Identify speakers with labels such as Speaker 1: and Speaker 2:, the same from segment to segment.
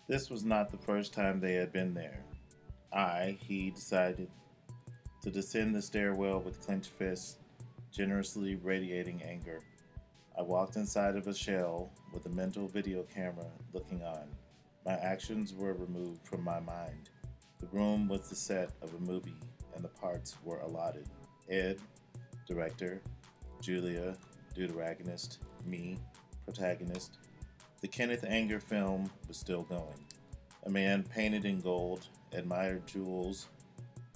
Speaker 1: This was not the first time they had been there. He decided to descend the stairwell with clenched fists, generously radiating anger. I walked inside of a shell with a mental video camera looking on. My actions were removed from my mind. The room was the set of a movie, and the parts were allotted. Ed, director; Julia, deuteragonist; me, protagonist. The Kenneth Anger film was still going. A man painted in gold admired jewels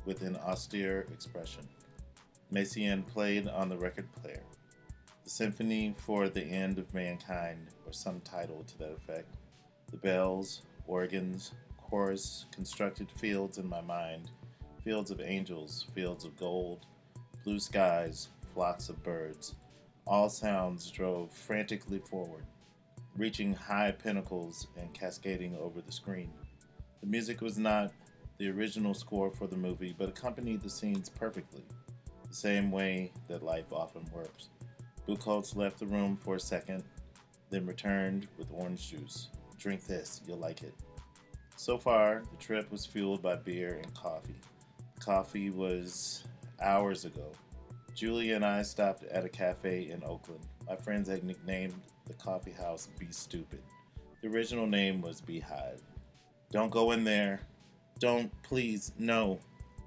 Speaker 1: with an austere expression. Messiaen played on the record player. The Symphony for the End of Mankind, or some title to that effect. The bells, organs, chorus constructed fields in my mind, fields of angels, fields of gold, blue skies, flocks of birds. All sounds drove frantically forward, reaching high pinnacles and cascading over the screen. The music was not the original score for the movie, but accompanied the scenes perfectly, the same way that life often works. Buchholz left the room for a second, then returned with orange juice. Drink this, you'll like it. So far, the trip was fueled by beer and coffee. The coffee was hours ago. Julia and I stopped at a cafe in Oakland. My friends had nicknamed the coffee house Be Stupid. The original name was Beehive. Don't go in there. Don't, please, no.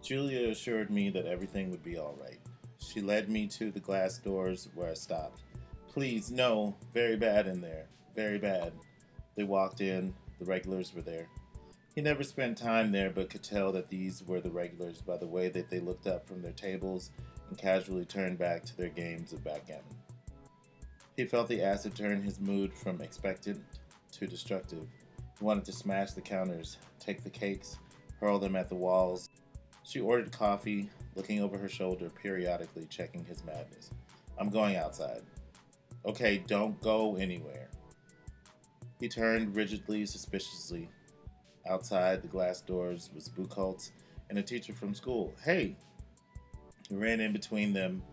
Speaker 1: Julia assured me that everything would be all right. She led me to the glass doors where I stopped. Please, no. Very bad in there. Very bad. They walked in. The regulars were there. He never spent time there, but could tell that these were the regulars by the way that they looked up from their tables and casually turned back to their games of backgammon. He felt the acid turn his mood from expectant to destructive. He wanted to smash the counters, take the cakes, hurl them at the walls. She ordered coffee, looking over her shoulder, periodically checking his madness. I'm going outside. Okay, don't go anywhere. He turned rigidly, suspiciously. Outside the glass doors was Buchholz and a teacher from school. Hey! He ran in between them,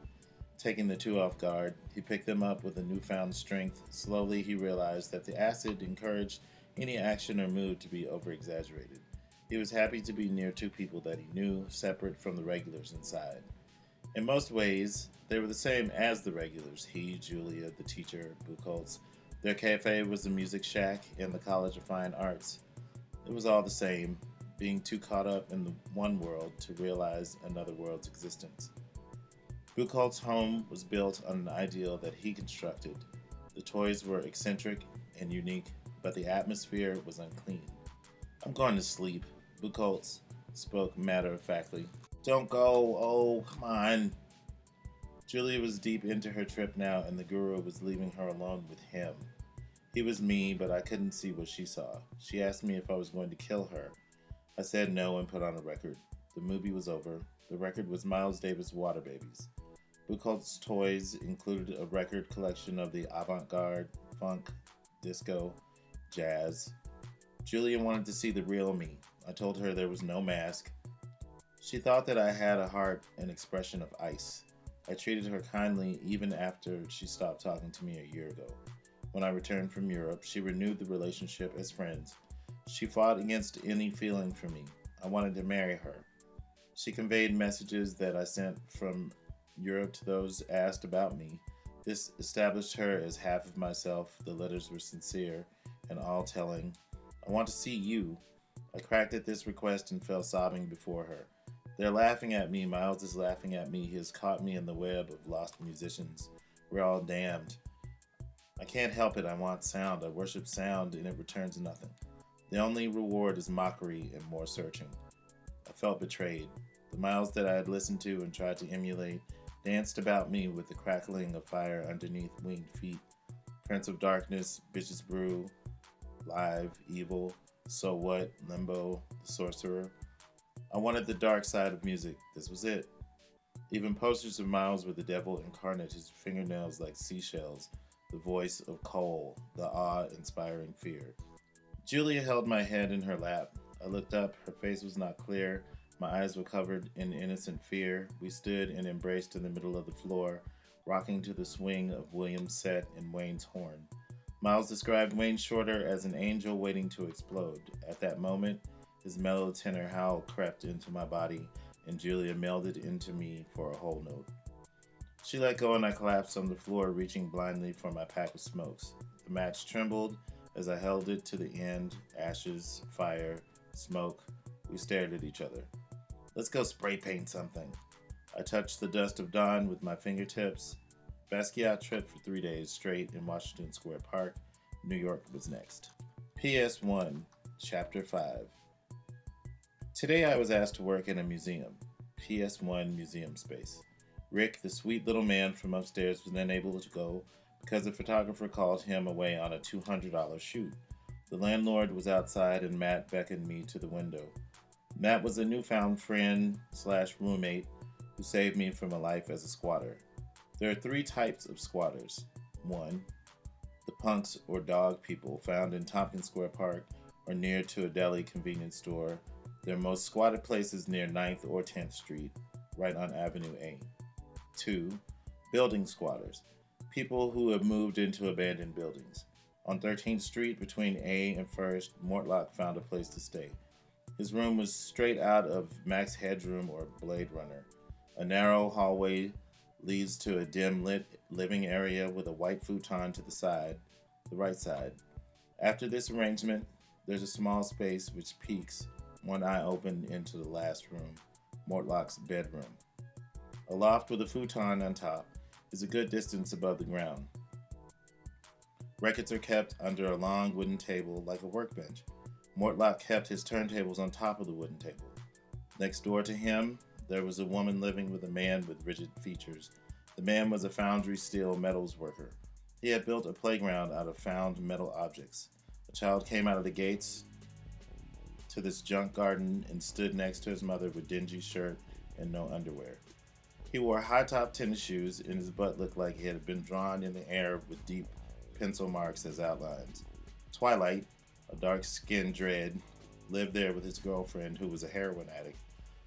Speaker 1: taking the two off guard. He picked them up with a newfound strength. Slowly, he realized that the acid encouraged any action or mood to be over-exaggerated. He was happy to be near two people that he knew, separate from the regulars inside. In most ways, they were the same as the regulars. He, Julia, the teacher, Buchholz. Their cafe was the music shack in the College of Fine Arts. It was all the same, being too caught up in the one world to realize another world's existence. Buchholz's home was built on an ideal that he constructed. The toys were eccentric and unique, but the atmosphere was unclean. I'm going to sleep, Buchholz spoke matter of factly. Don't go, oh, come on. Julia was deep into her trip now, and the guru was leaving her alone with him. He was me, but I couldn't see what she saw. She asked me if I was going to kill her. I said no and put on a record. The movie was over. The record was Miles Davis' Water Babies. Buchholz's toys included a record collection of the avant-garde, funk, disco, jazz. Julia wanted to see the real me. I told her there was no mask. She thought that I had a heart and expression of ice. I treated her kindly even after she stopped talking to me a year ago. When I returned from Europe, she renewed the relationship as friends. She fought against any feeling for me. I wanted to marry her. She conveyed messages that I sent from Europe to those asked about me. This established her as half of myself. The letters were sincere and all telling. I want to see you. I cracked at this request and fell sobbing before her. They're laughing at me. Miles is laughing at me. He has caught me in the web of lost musicians. We're all damned. I can't help it. I want sound. I worship sound, and it returns nothing. The only reward is mockery and more searching. I felt betrayed. The Miles that I had listened to and tried to emulate danced about me with the crackling of fire underneath winged feet. Prince of Darkness, Bitches Brew, Live, Evil, So What, Limbo, The Sorcerer. I wanted the dark side of music. This was it. Even posters of Miles were the devil incarnate, his fingernails like seashells, the voice of coal, the awe-inspiring fear. Julia held my head in her lap. I looked up. Her face was not clear. My eyes were covered in innocent fear. We stood and embraced in the middle of the floor, rocking to the swing of William's set and Wayne's horn. Miles described Wayne Shorter as an angel waiting to explode. At that moment, his mellow tenor howl crept into my body, and Julia melded into me for a whole note. She let go, and I collapsed on the floor, reaching blindly for my pack of smokes. The match trembled as I held it to the end. Ashes, fire, smoke. We stared at each other. Let's go spray paint something. I touched the dust of dawn with my fingertips. Basquiat tripped for 3 days straight in Washington Square Park. New York was next. PS1, Chapter 5. Today I was asked to work in a museum. PS1 museum space. Rick, the sweet little man from upstairs, was unable to go because the photographer called him away on a $200 shoot. The landlord was outside and Matt beckoned me to the window. Matt was a newfound friend slash roommate who saved me from a life as a squatter. There are three types of squatters. One, the punks or dog people found in Tompkins Square Park or near to a deli convenience store. There are most squatted places near 9th or 10th Street, right on Avenue A. Two, building squatters, people who have moved into abandoned buildings. On 13th Street between A and 1st, Mortlock found a place to stay. His room was straight out of Max Headroom or Blade Runner. A narrow hallway leads to a dim lit living area with a white futon to the right side. After this arrangement, there's a small space which peeks, one eye open into the last room, Mortlock's bedroom. A loft with a futon on top is a good distance above the ground. Records are kept under a long wooden table like a workbench. Mortlock kept his turntables on top of the wooden table. Next door to him, there was a woman living with a man with rigid features. The man was a foundry steel metals worker. He had built a playground out of found metal objects. A child came out of the gates to this junk garden and stood next to his mother with dingy shirt and no underwear. He wore high-top tennis shoes, and his butt looked like it had been drawn in the air with deep pencil marks as outlines. Twilight, a dark-skinned dread, lived there with his girlfriend, who was a heroin addict.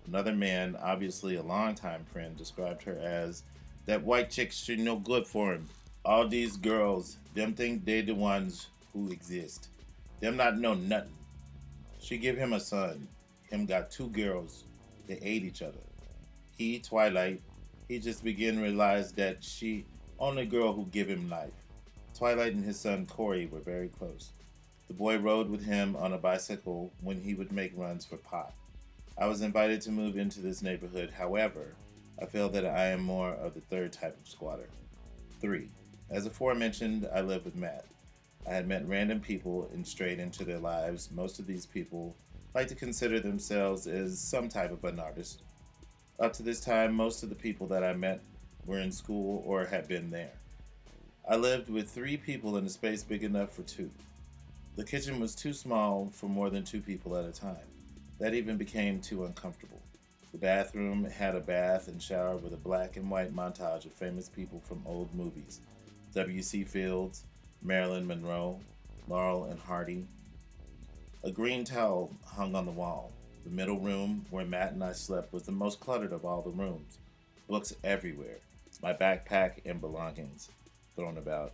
Speaker 1: Another man, obviously a longtime friend, described her as, "That white chick, she no good for him. All these girls, them think they the ones who exist. Them not know nothing. She give him a son. Him got two girls. They ate each other. He, Twilight, he just begin realize that she only girl who give him life." Twilight and his son Corey were very close. The boy rode with him on a bicycle when he would make runs for pot. I was invited to move into this neighborhood. However, I feel that I am more of the third type of squatter. 3. As aforementioned, I lived with Matt. I had met random people and strayed into their lives. Most of these people like to consider themselves as some type of an artist. Up to this time, most of the people that I met were in school or had been there. I lived with 3 people in a space big enough for 2. The kitchen was too small for more than 2 people at a time. That even became too uncomfortable. The bathroom had a bath and shower with a black and white montage of famous people from old movies. W.C. Fields, Marilyn Monroe, Laurel and Hardy. A green towel hung on the wall. The middle room, where Matt and I slept, was the most cluttered of all the rooms. Books everywhere. My backpack and belongings thrown about.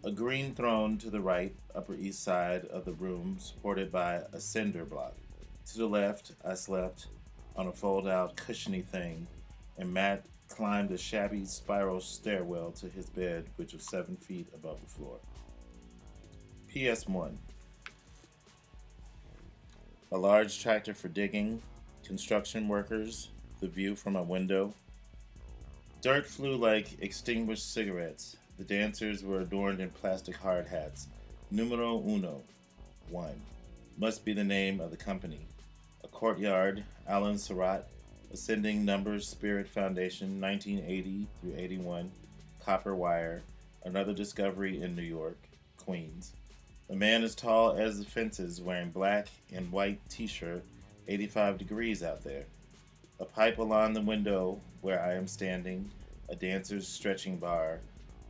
Speaker 1: A green throne to the right, upper east side of the room, supported by a cinder block. To the left, I slept on a fold-out, cushiony thing, and Matt climbed a shabby spiral stairwell to his bed, which was 7 feet above the floor. PS1. A large tractor for digging, construction workers, the view from a window. Dirt flew like extinguished cigarettes. The dancers were adorned in plastic hard hats. Numero uno, 1, must be the name of the company. A courtyard, Alan Surratt, Ascending Numbers Spirit Foundation, 1980 through 81, copper wire, another discovery in New York, Queens. A man as tall as the fences wearing black and white t-shirt, 85 degrees out there. A pipe along the window where I am standing, a dancer's stretching bar,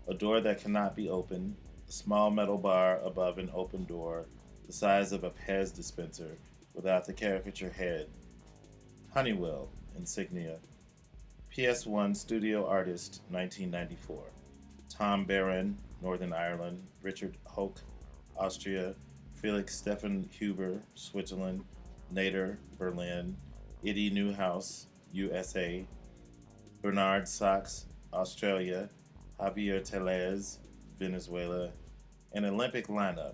Speaker 1: a door that cannot be opened, a small metal bar above an open door, the size of a Pez dispenser without the caricature head. Honeywell insignia. PS1 Studio Artist, 1994. Tom Barron, Northern Ireland, Richard Hoch, Austria, Felix Stephan Huber, Switzerland, Nader, Berlin, Eddie Newhouse, USA, Bernard Sachs, Australia, Javier Tellez, Venezuela, an Olympic lineup,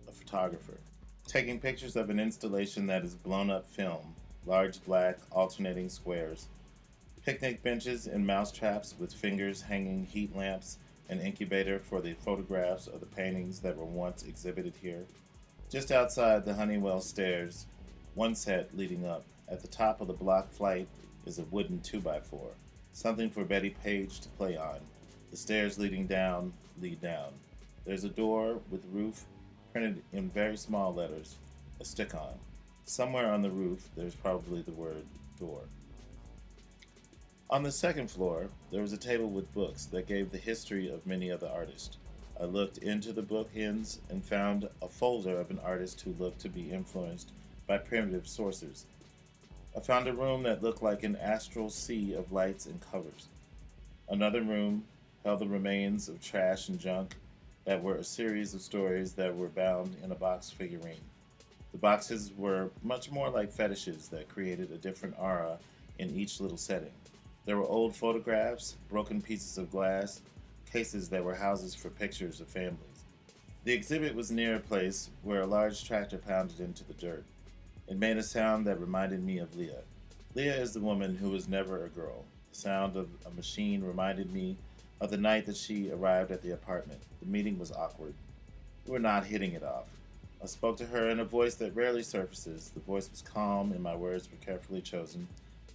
Speaker 1: a photographer, taking pictures of an installation that is blown up film, large black alternating squares, picnic benches and mousetraps with fingers hanging heat lamps, an incubator for the photographs of the paintings that were once exhibited here. Just outside the Honeywell stairs, one set leading up. At the top of the block flight is a wooden 2x4, something for Betty Page to play on. The stairs leading down lead down. There's a door with roof printed in very small letters, a stick-on. Somewhere on the roof, there's probably the word door. On the second floor, there was a table with books that gave the history of many of the artists. I looked into the bookends and found a folder of an artist who looked to be influenced by primitive sources. I found a room that looked like an astral sea of lights and covers. Another room held the remains of trash and junk that were a series of stories that were bound in a box figurine. The boxes were much more like fetishes that created a different aura in each little setting. There were old photographs, broken pieces of glass, cases that were houses for pictures of families. The exhibit was near a place where a large tractor pounded into the dirt. It made a sound that reminded me of Leah. Leah is the woman who was never a girl. The sound of a machine reminded me of the night that she arrived at the apartment. The meeting was awkward. We were not hitting it off. I spoke to her in a voice that rarely surfaces. The voice was calm and my words were carefully chosen.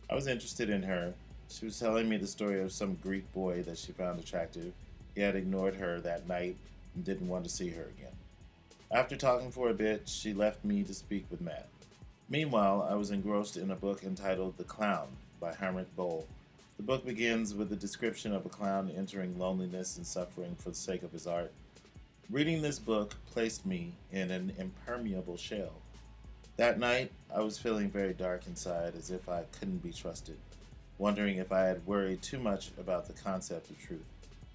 Speaker 1: I was interested in her. She was telling me the story of some Greek boy that she found attractive. He had ignored her that night and didn't want to see her again. After talking for a bit, she left me to speak with Matt. Meanwhile, I was engrossed in a book entitled The Clown by Hermit Boll. The book begins with a description of a clown entering loneliness and suffering for the sake of his art. Reading this book placed me in an impermeable shell. That night, I was feeling very dark inside, as if I couldn't be trusted, wondering if I had worried too much about the concept of truth.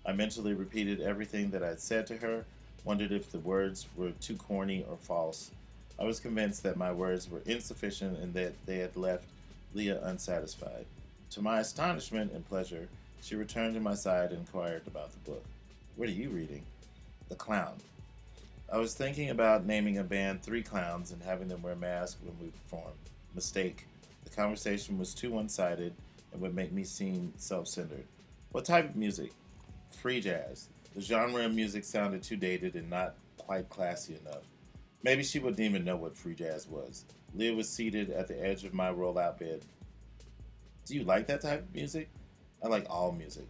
Speaker 1: I mentally repeated everything that I had said to her, wondered if the words were too corny or false. I was convinced that my words were insufficient and that they had left Leah unsatisfied. To my astonishment and pleasure, she returned to my side and inquired about the book. "What are you reading?" "The Clown." I was thinking about naming a band 3 clowns and having them wear masks when we performed. Mistake. The conversation was too one-sided and would make me seem self-centered. "What type of music?" "Free jazz." The genre of music sounded too dated and not quite classy enough. Maybe she wouldn't even know what free jazz was. Leah was seated at the edge of my roll-out bed. "Do you like that type of music?" "I like all music."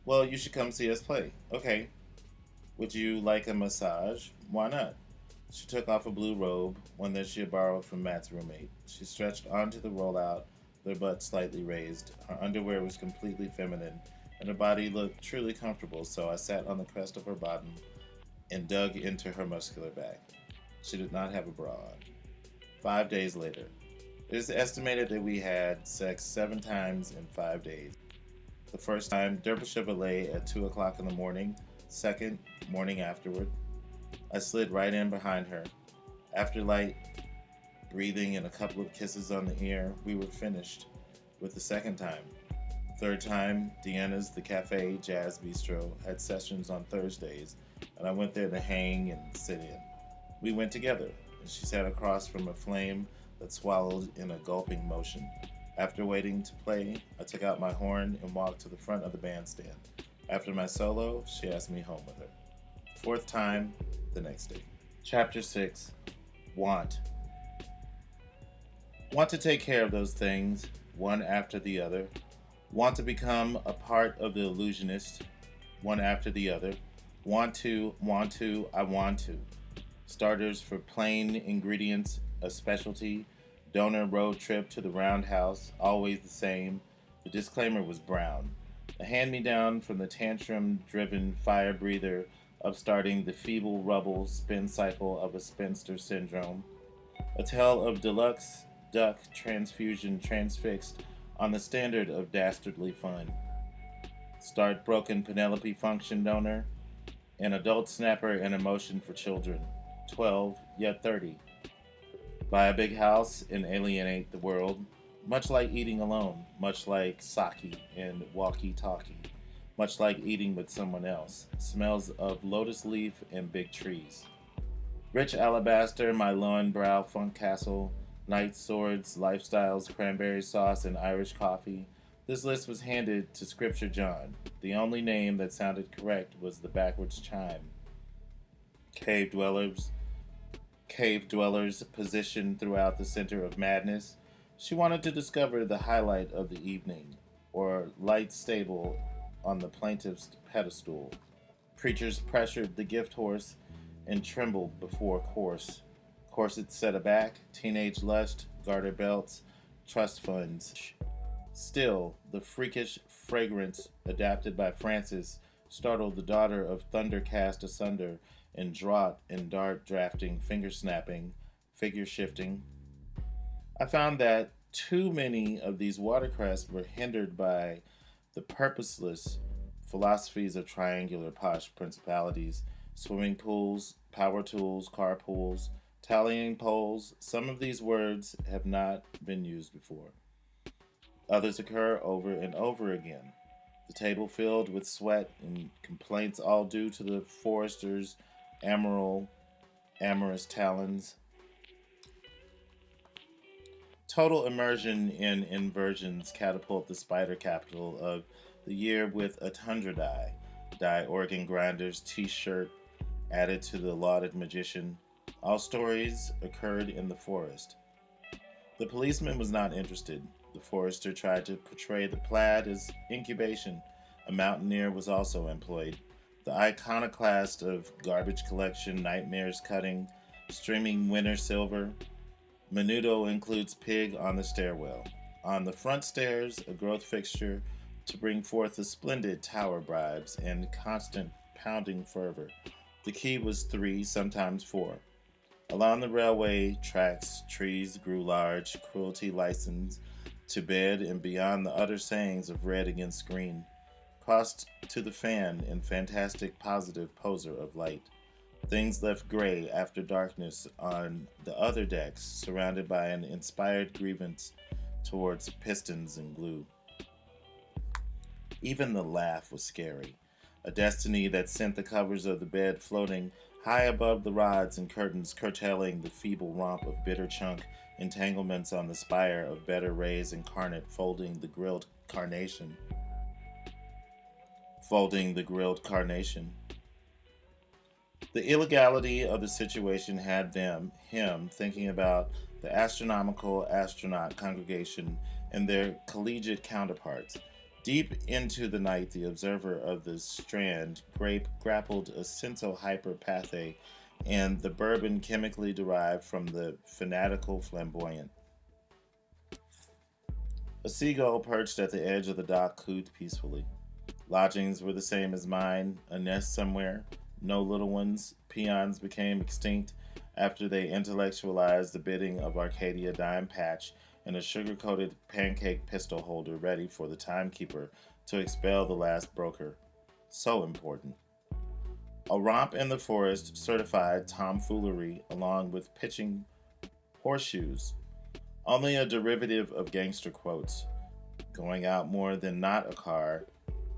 Speaker 1: "Well, you should come see us play." "Okay." "Would you like a massage?" "Why not?" She took off a blue robe, one that she had borrowed from Matt's roommate. She stretched onto the rollout, with her butt slightly raised. Her underwear was completely feminine, and her body looked truly comfortable, so I sat on the crest of her bottom and dug into her muscular back. She did not have a bra on. 5 days later. It is estimated that we had sex 7 times in 5 days. The first time, Derby Chevrolet at 2 o'clock in the morning. Second, morning afterward. I slid right in behind her. After light breathing and a couple of kisses on the ear, we were finished with the second time. Third time, Deanna's The Cafe Jazz Bistro had sessions on Thursdays, and I went there to hang and sit in. We went together, and she sat across from a flame that swallowed in a gulping motion. After waiting to play, I took out my horn and walked to the front of the bandstand. After my solo, she asked me home with her. Fourth time, the next day. Chapter 6. Want. Want to take care of those things, one after the other. Want to become a part of the illusionist, one after the other. Want to, I want to. Starters for plain ingredients, a specialty. Donor road trip to the roundhouse, always the same. The disclaimer was brown. A hand-me-down from the tantrum-driven fire breather, upstarting the feeble rubble spin cycle of a spinster syndrome. A tale of deluxe duck transfusion transfixed on the standard of dastardly fun. Start broken Penelope function donor. An adult snapper and emotion for children, 12 yet 30. Buy a big house and alienate the world, much like eating alone, much like sake and walkie talkie, much like eating with someone else. Smells of lotus leaf and big trees. Rich alabaster, my loin brow funk castle, knights, swords, lifestyles, cranberry sauce, and Irish coffee. This list was handed to Scripture John. The only name that sounded correct was the backwards chime. Cave dwellers, cave dwellers positioned throughout the center of madness. She wanted to discover the highlight of the evening, or light stable on the plaintiff's pedestal. Preachers pressured the gift horse and trembled before course. Corsets set aback, teenage lust, garter belts, trust funds. Still, the freakish fragrance adapted by Francis startled the daughter of thunder cast asunder in draught and dart drafting, finger snapping, figure shifting. I found that too many of these watercress were hindered by the purposeless philosophies of triangular posh principalities, swimming pools, power tools, carpools, tallying poles. Some of these words have not been used before. Others occur over and over again. The table filled with sweat and complaints, all due to the forester's amorous talons. Total immersion in inversions catapult the spider capital of the year with a tundra dye organ grinders, t-shirt added to the lauded magician. All stories occurred in the forest. The policeman was not interested. The forester tried to portray the plaid as incubation. A mountaineer was also employed. The iconoclast of garbage collection, nightmares cutting, streaming winter silver. Menudo includes pig on the stairwell. On the front stairs, a growth fixture to bring forth the splendid tower bribes and constant pounding fervor. The key was 3, sometimes 4. Along the railway tracks, trees grew large, cruelty licensed to bed and beyond the utter sayings of red against green. Crossed to the fan in fantastic positive poser of light. Things left gray after darkness on the other decks, surrounded by an inspired grievance towards pistons and glue. Even the laugh was scary, a destiny that sent the covers of the bed floating high above the rods and curtains, curtailing the feeble romp of bitter chunk entanglements on the spire of better rays incarnate, folding the grilled carnation. The illegality of the situation had him, thinking about the astronomical astronaut congregation and their collegiate counterparts. Deep into the night, the observer of the Strand grappled a senso-hyperpathe and the bourbon chemically derived from the fanatical flamboyant. A seagull perched at the edge of the dock cooed peacefully. Lodgings were the same as mine, a nest somewhere. No little ones. Peons became extinct after they intellectualized the bidding of Arcadia Dime Patch and a sugar-coated pancake pistol holder ready for the timekeeper to expel the last broker. So important. A romp in the forest certified tomfoolery along with pitching horseshoes. Only a derivative of gangster quotes. Going out more than not a car,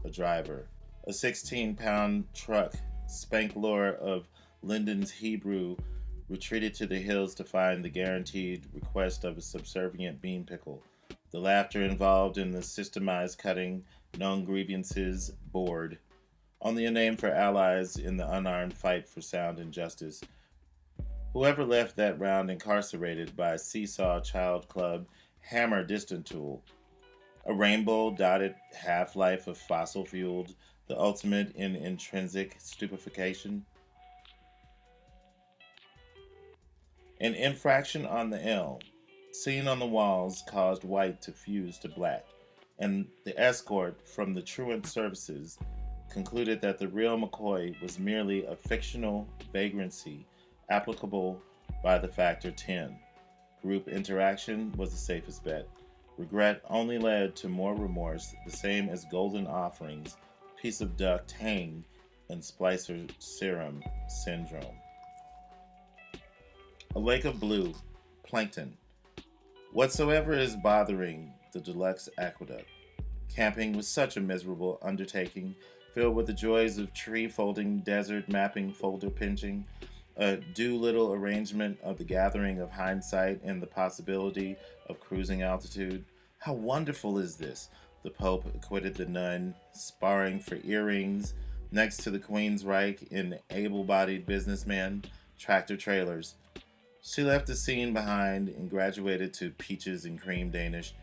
Speaker 1: a driver. A 16-pound truck, Spanklore of Linden's Hebrew, retreated to the hills to find the guaranteed request of a subservient bean pickle. The laughter involved in the systemized cutting, known grievances, bored. Only a name for allies in the unarmed fight for sound and justice. Whoever left that round incarcerated by Seesaw Child Club, hammer distant tool. A rainbow-dotted half-life of fossil-fueled, the ultimate in intrinsic stupefaction. An infraction on the L, seen on the walls, caused white to fuse to black, and the escort from the truant services concluded that the real McCoy was merely a fictional vagrancy applicable by the factor 10. Group interaction was the safest bet. Regret only led to more remorse, the same as golden offerings, piece of duck tang and splicer serum syndrome. A lake of blue, plankton. Whatsoever is bothering the deluxe aqueduct. Camping was such a miserable undertaking, filled with the joys of tree folding, desert mapping, folder pinching, a do-little arrangement of the gathering of hindsight and the possibility of cruising altitude. How wonderful is this? The Pope acquitted the nun, sparring for earrings next to the Queen's Reich in able-bodied businessmen, tractor trailers. She left the scene behind and graduated to peaches and cream Danish,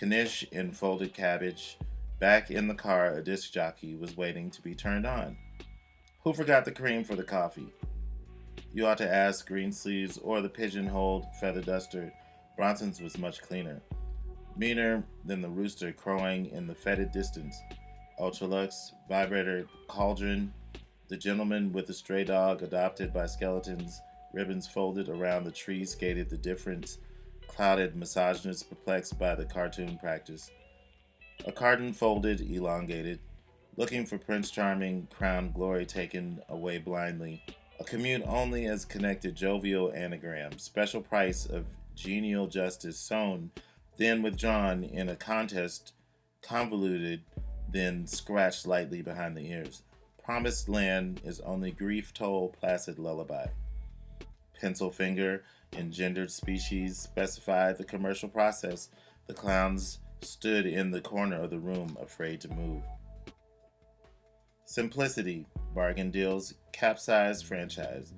Speaker 1: Knish and folded cabbage. Back in the car, a disc jockey was waiting to be turned on. Who forgot the cream for the coffee? You ought to ask Greensleeves or the pigeonholed feather duster. Bronson's was much cleaner, meaner than the rooster crowing in the fetid distance. Ultralux, vibrator, cauldron, the gentleman with the stray dog adopted by skeletons, ribbons folded around the tree skated the difference, clouded misogynists perplexed by the cartoon practice. A carton folded, elongated, looking for Prince Charming, crowned glory taken away blindly. A commute only as connected jovial anagram, special price of genial justice sewn, then withdrawn in a contest, convoluted, then scratched lightly behind the ears. Promised land is only grief told placid lullaby. Pencil finger, engendered species, specified the commercial process. The clowns stood in the corner of the room, afraid to move. Simplicity, bargain deals, capsized franchise.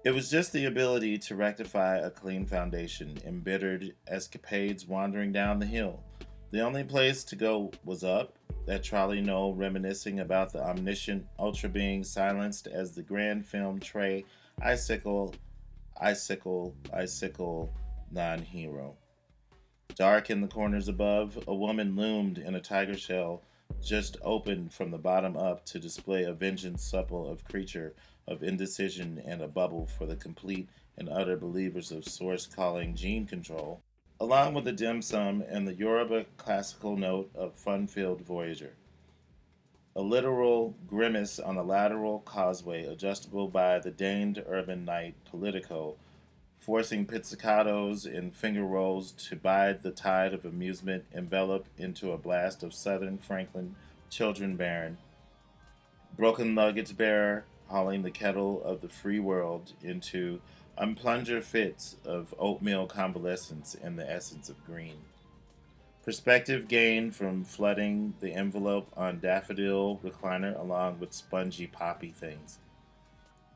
Speaker 1: It was just the ability to rectify a clean foundation, embittered escapades wandering down the hill. The only place to go was up, that trolley knoll reminiscing about the omniscient ultra being silenced as the grand film tray, icicle, non-hero. Dark in the corners above, a woman loomed in a tiger shell, just opened from the bottom up to display a vengeance supple of creature of indecision and a bubble for the complete and utter believers of source calling gene control, along with the dim sum and the Yoruba classical note of fun-filled Voyager. A literal grimace on a lateral causeway adjustable by the deigned urban night Politico, forcing pizzicatos and finger rolls to bide the tide of amusement envelop into a blast of Southern Franklin children baron, broken luggage bearer hauling the kettle of the free world into unplunger fits of oatmeal convalescence and the essence of green. Perspective gained from flooding the envelope on daffodil recliner along with spongy poppy things.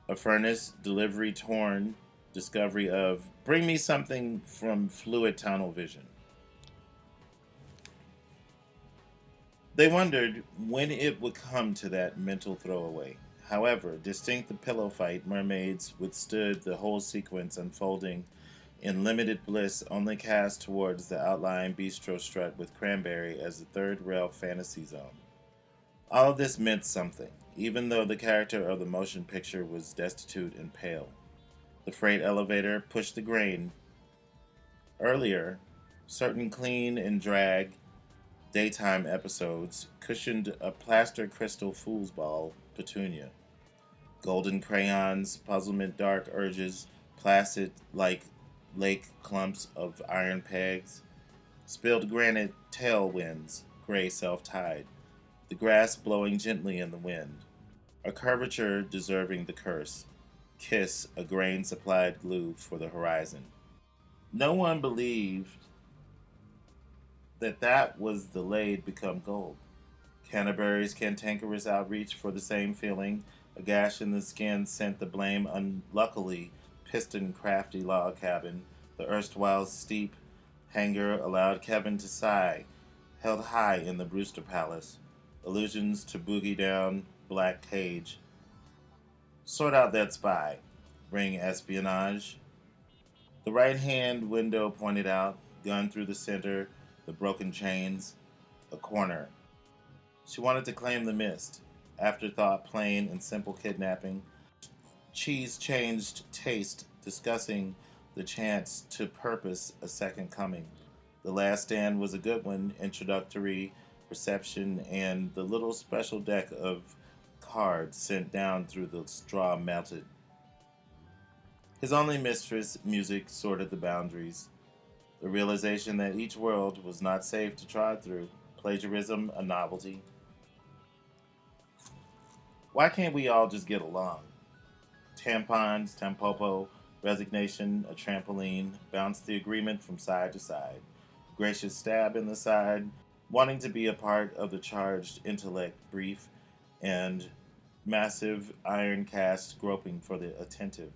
Speaker 1: A furnace delivery torn discovery of bring me something from fluid tunnel vision. They wondered when it would come to that mental throwaway. However, distinct the pillow fight, mermaids withstood the whole sequence unfolding in limited bliss only cast towards the outlying bistro strut with cranberry as the third rail fantasy zone. All of this meant something, even though the character of the motion picture was destitute and pale. The freight elevator pushed the grain. Earlier, certain clean and drag daytime episodes cushioned a plaster crystal foosball petunia. Golden crayons, puzzlement dark urges, placid like lake clumps of iron pegs. Spilled granite tailwinds, gray self-tide. The grass blowing gently in the wind. A curvature deserving the curse. Kiss a grain supplied glue for the horizon. No one believed that was the laid become gold. Canterbury's cantankerous outreach for the same feeling, a gash in the skin sent the blame unluckily piston crafty log cabin. The erstwhile steep hangar allowed Kevin to sigh, held high in the Brewster Palace. Allusions to boogie down, black cage. Sort out that spy. Bring espionage. The right hand window pointed out, gun through the center, the broken chains, a corner. She wanted to claim the mist. Afterthought, plain and simple kidnapping. Cheese changed taste, discussing the chance to purpose a second coming. The last stand was a good one, introductory reception, and the little special deck of cards sent down through the straw melted. His only mistress, music, sorted the boundaries. The realization that each world was not safe to trod through, plagiarism a novelty. Why can't we all just get along? Tampons, tampopo, resignation, a trampoline, bounced the agreement from side to side. Gracious stab in the side, wanting to be a part of the charged intellect brief, and massive iron cast groping for the attentive.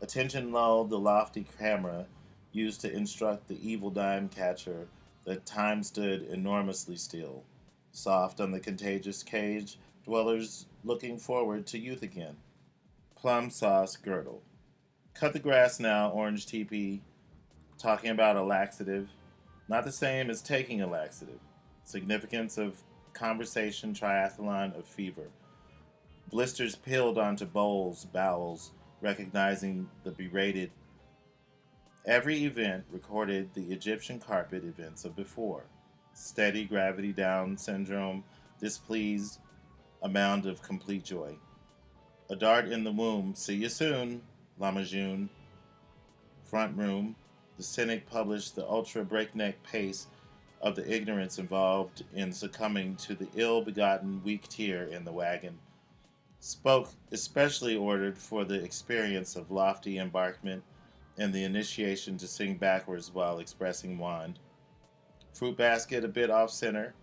Speaker 1: Attention lulled the lofty camera used to instruct the evil dime catcher that time stood enormously still, soft on the contagious cage, dwellers looking forward to youth again. Plum sauce girdle. Cut the grass now, orange TP, talking about a laxative. Not the same as taking a laxative. Significance of conversation triathlon of fever. Blisters peeled onto bowls, bowels, recognizing the berated. Every event recorded the Egyptian carpet events of before. Steady gravity down syndrome, displeased, a mound of complete joy. A dart in the womb, see you soon, Lama June. Front room, the cynic published the ultra breakneck pace of the ignorance involved in succumbing to the ill begotten weak tear in the wagon. Spoke especially ordered for the experience of lofty embarkment and the initiation to sing backwards while expressing wand. Fruit basket a bit off center,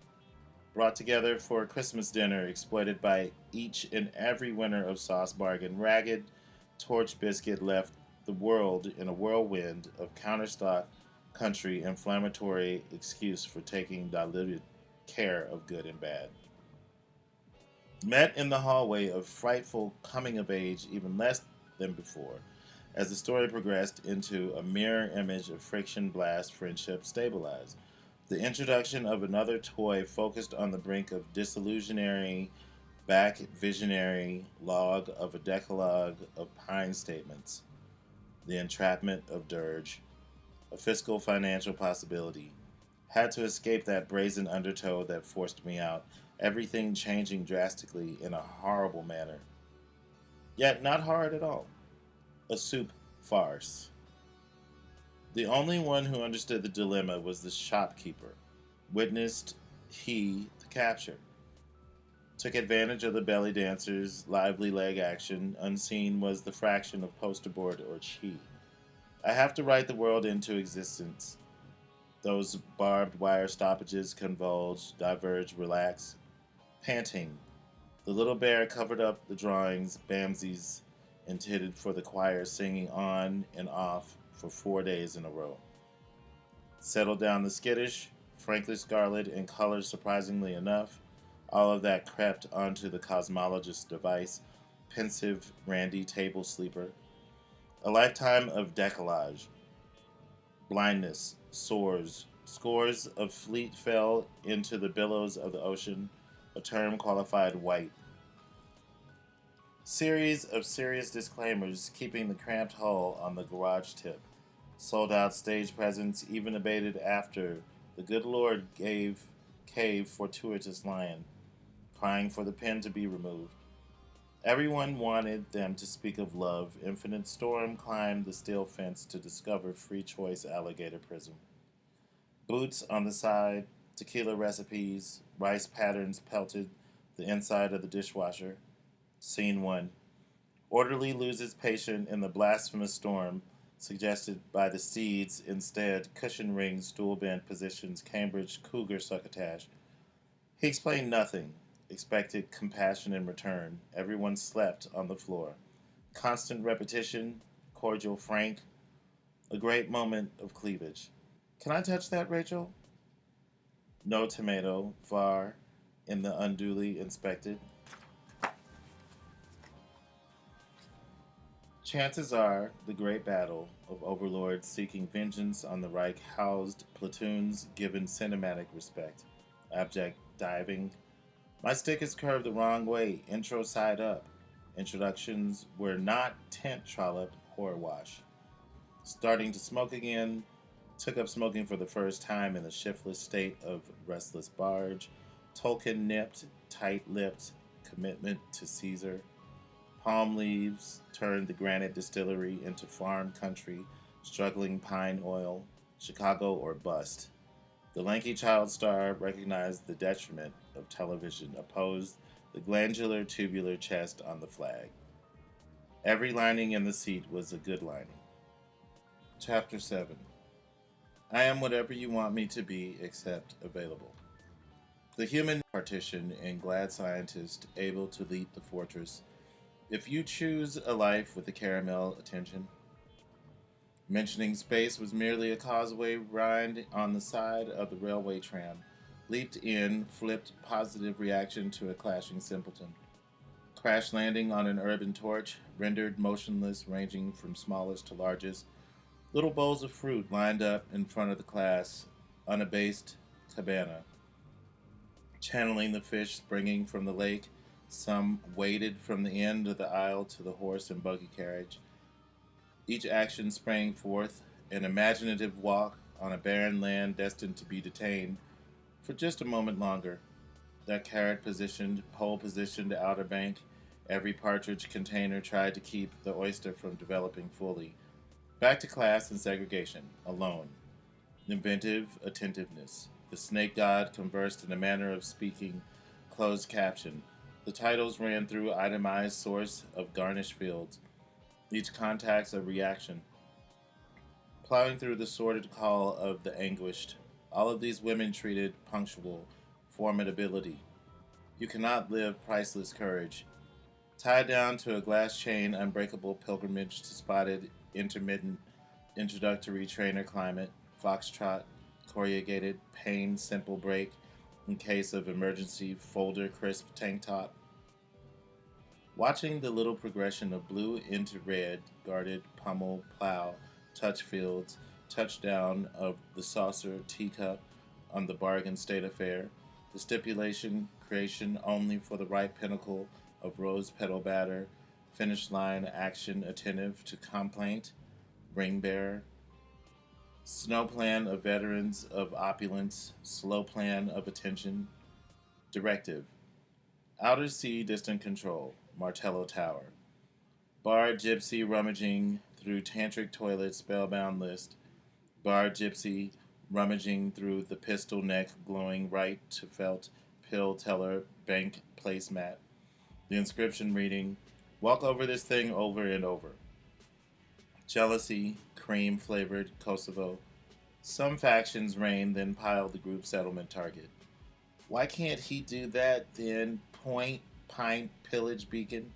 Speaker 1: brought together for a Christmas dinner exploited by each and every winner of Sauce Bargain. Ragged torch biscuit left the world in a whirlwind of counterstock country inflammatory excuse for taking diluted care of good and bad. Met in the hallway of frightful coming of age even less than before, as the story progressed into a mirror image of friction blast friendship stabilized. The introduction of another toy focused on the brink of disillusionary, back visionary log of a decalogue of pine statements. The entrapment of dirge, a fiscal financial possibility. Had to escape that brazen undertow that forced me out, everything changing drastically in a horrible manner. Yet not hard at all. A soup farce. The only one who understood the dilemma was the shopkeeper. Witnessed he the capture. Took advantage of the belly dancer's lively leg action. Unseen was the fraction of poster board or chi. I have to write the world into existence. Those barbed wire stoppages convulge, diverge, relax. Panting. The little bear covered up the drawings, Bamsies intended for the choir singing on and off for 4 days in a row. Settled down the skittish, frankly scarlet in color surprisingly enough. All of that crept onto the cosmologist's device, pensive, randy table sleeper. A lifetime of decollage, blindness, sores, scores of fleet fell into the billows of the ocean, a term qualified white. Series of serious disclaimers keeping the cramped hull on the garage tip. Sold out stage presence even abated after the good Lord gave cave fortuitous lion, crying for the pen to be removed. Everyone wanted them to speak of love. Infinite Storm climbed the steel fence to discover free choice alligator prism. Boots on the side, tequila recipes, rice patterns pelted the inside of the dishwasher. Scene 1. Orderly loses patient in the blasphemous storm suggested by the seeds. Instead, cushion ring stool bent positions Cambridge cougar succotash. He explained nothing, expected compassion in return. Everyone slept on the floor. Constant repetition, cordial frank, a great moment of cleavage. Can I touch that, Rachel? No tomato, var, in the unduly inspected. Chances are the great battle of overlords seeking vengeance on the Reich housed platoons given cinematic respect. Abject diving. My stick is curved the wrong way, intro side up. Introductions were not tent trollop horror wash. Starting to smoke again, took up smoking for the first time in the shiftless state of restless barge. Tolkien nipped, tight lipped, commitment to Caesar. Palm leaves turned the granite distillery into farm country, struggling pine oil, Chicago or bust. The lanky child star recognized the detriment of television, opposed the glandular tubular chest on the flag. Every lining in the seat was a good lining. Chapter 7. I am whatever you want me to be, except available. The human partition in Glad Scientist able to leap the fortress. If you choose a life with a caramel attention, mentioning space was merely a causeway rind on the side of the railway tram. Leaped in, flipped positive reaction to a clashing simpleton. Crash landing on an urban torch, rendered motionless, ranging from smallest to largest. Little bowls of fruit lined up in front of the class, unabased cabana. Channeling the fish springing from the lake, some waded from the end of the aisle to the horse and buggy carriage. Each action sprang forth, an imaginative walk on a barren land destined to be detained for just a moment longer. That carrot positioned, pole positioned outer bank, every partridge container tried to keep the oyster from developing fully. Back to class and segregation, alone. Inventive attentiveness. The snake god conversed in a manner of speaking, closed caption. The titles ran through itemized source of garnished fields. Each contact's a reaction. Plowing through the sordid call of the anguished. All of these women treated punctual formidability. You cannot live priceless courage. Tied down to a glass chain, unbreakable pilgrimage to spotted, intermittent, introductory trainer climate, foxtrot, corrugated, pain, simple break, in case of emergency, folder, crisp tank top. Watching the little progression of blue into red, guarded, pummel, plow, touch fields, touchdown of the saucer, teacup, on the bargain state affair, the stipulation, creation only for the right pinnacle of rose petal batter, finish line action attentive to complaint, ring bearer, snow plan of veterans of opulence, slow plan of attention, directive, outer sea distant control, Martello Tower, bar gypsy rummaging through tantric toilet spellbound list, bar gypsy rummaging through the pistol neck glowing right to felt pill teller bank placemat, the inscription reading, walk over this thing over and over. Jealousy, cream flavored Kosovo. Some factions reign, then pile the group settlement target. Why can't he do that then? Point, pint, pillage beacon,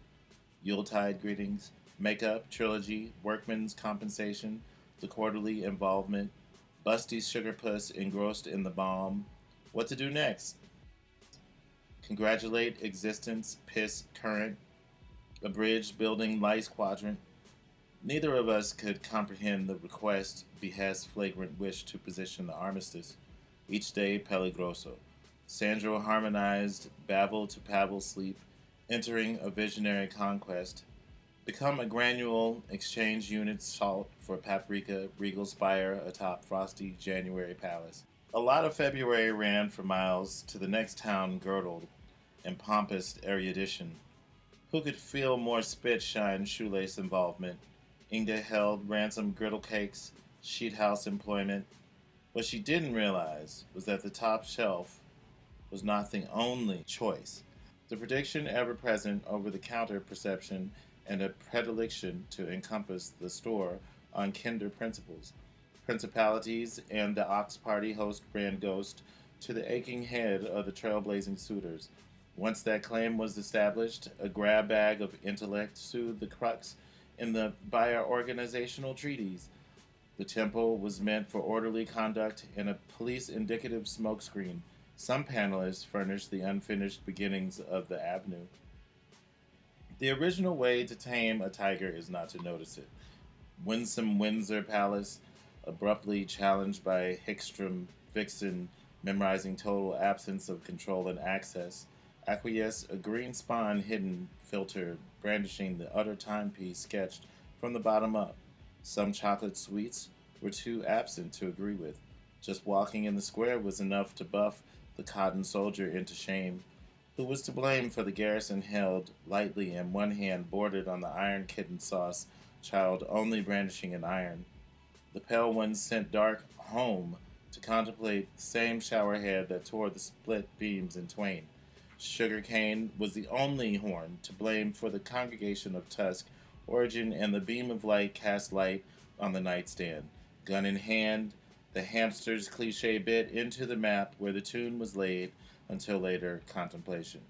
Speaker 1: Yuletide greetings, makeup, trilogy, workman's compensation, the quarterly involvement, Busty's sugar puss engrossed in the bomb. What to do next? Congratulate existence, piss current, abridged building lice quadrant. Neither of us could comprehend the request, behest, flagrant wish to position the armistice. Each day peligroso. Sandro harmonized, babble to pavel sleep, entering a visionary conquest. Become a granule, exchange units salt for paprika, regal spire atop frosty January palace. A lot of February ran for miles to the next town girdled in pompous erudition. Who could feel more spit shine shoelace involvement? Inga held ransom griddle cakes, sheet house employment. What she didn't realize was that the top shelf was not the only choice. The prediction ever present over the counter perception and a predilection to encompass the store on kinder principles. Principalities and the Ox Party host ran ghost to the aching head of the trailblazing suitors. Once that claim was established, a grab bag of intellect soothed the crux in the buyer organizational treaties. The temple was meant for orderly conduct and a police indicative smokescreen. Some panelists furnished the unfinished beginnings of the avenue. The original way to tame a tiger is not to notice it. Winsome Windsor Palace, abruptly challenged by Hickstrom Vixen, memorizing total absence of control and access, acquiesce a green spawn hidden filter brandishing the utter timepiece sketched from the bottom up. Some chocolate sweets were too absent to agree with. Just walking in the square was enough to buff the cotton soldier into shame. Who was to blame for the garrison held lightly in one hand bordered on the iron kitten sauce child only brandishing an iron? The pale one sent dark home to contemplate the same showerhead that tore the split beams in twain. Sugar cane was the only horn to blame for the congregation of Tusk origin, and the beam of light cast light on the nightstand. Gun in hand, the hamster's cliche bit into the map where the tune was laid until later contemplation.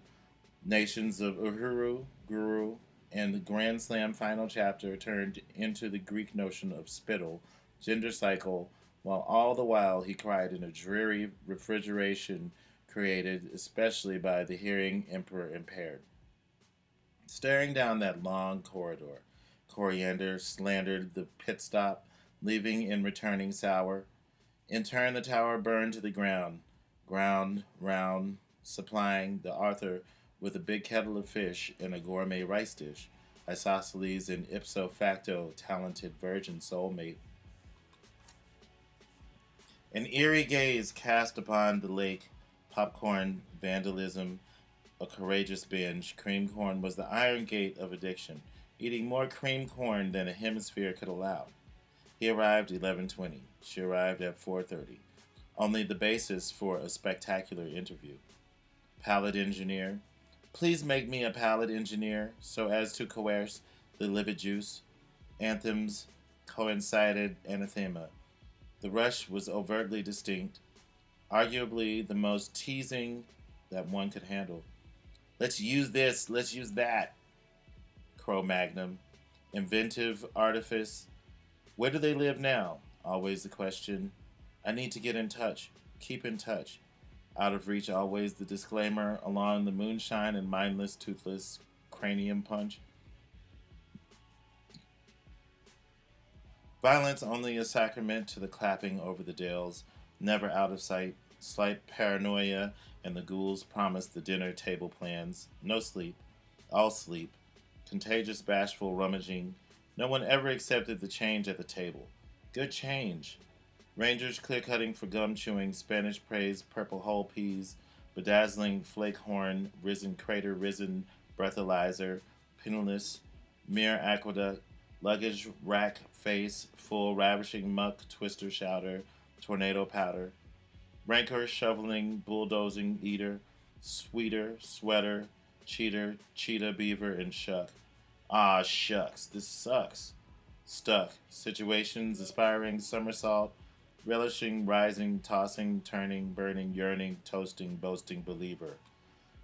Speaker 1: Nations of Uhuru, Guru, and the Grand Slam final chapter turned into the Greek notion of spittle, gender cycle, while all the while he cried in a dreary refrigeration created especially by the hearing emperor impaired. Staring down that long corridor, Coriander slandered the pit stop, leaving in returning sour. In turn, the tower burned to the ground, ground round, supplying the Arthur with a big kettle of fish and a gourmet rice dish, isosceles and ipso facto talented virgin soulmate. An eerie gaze cast upon the lake, popcorn, vandalism, a courageous binge. Cream corn was the iron gate of addiction, eating more cream corn than a hemisphere could allow. He arrived 11:20. She arrived at 4:30. Only the basis for a spectacular interview. Palate engineer. Please make me a palate engineer so as to coerce the livid juice. Anthems coincided anathema. The rush was overtly distinct, arguably the most teasing that one could handle. Let's use this, let's use that. Cro Magnum. Inventive artifice. Where do they live now? Always the question. I need to get in touch. Keep in touch. Out of reach, always the disclaimer along the moonshine and mindless, toothless cranium punch. Violence only a sacrament to the clapping over the dales, never out of sight. Slight paranoia, and the ghouls promised the dinner table plans. No sleep. All sleep. Contagious, bashful rummaging. No one ever accepted the change at the table. Good change. Rangers clear cutting for gum chewing, Spanish praise, purple whole peas, bedazzling flake horn, risen crater, risen breathalyzer, penniless, mere aqueduct, luggage rack face, full ravishing muck, twister shouter, tornado powder, rancor shoveling, bulldozing eater, sweeter, sweater, cheater, cheetah, beaver, and shuck. Ah, shucks, this sucks. Stuck. Situations, aspiring, somersault, relishing, rising, tossing, turning, burning, yearning, toasting, boasting, believer.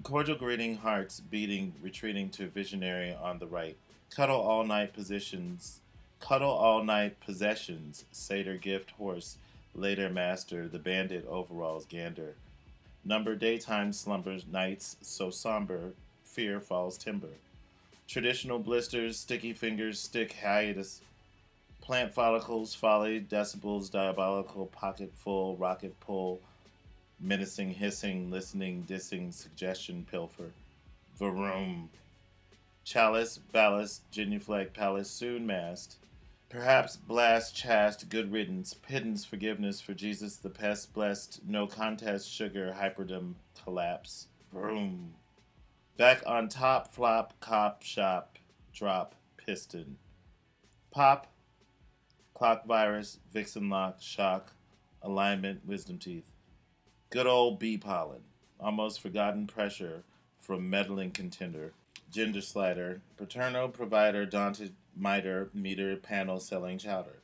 Speaker 1: Cordial greeting, hearts beating, retreating to visionary on the right. Cuddle all night positions. Cuddle all night possessions. Satyr gift horse. Later master, the bandit overalls gander. Number daytime slumbers, nights so somber, fear falls timber. Traditional blisters, sticky fingers, stick hiatus. Plant follicles, folly, decibels, diabolical, pocket full, rocket pull, menacing, hissing, listening, dissing, suggestion, pilfer. Varoom. Chalice, ballast, genuflect, palace, soon mast. Perhaps blast, chast, good riddance, pittance, forgiveness for Jesus the pest, blessed, no contest, sugar, hyperdom, collapse. Vroom. Back on top, flop, cop, shop, drop, piston. Pop, clock virus, vixen lock, shock, alignment, wisdom teeth. Good old bee pollen. Almost forgotten pressure from meddling contender. Gender slider. Paterno provider, daunted miter, meter, panel selling chowder.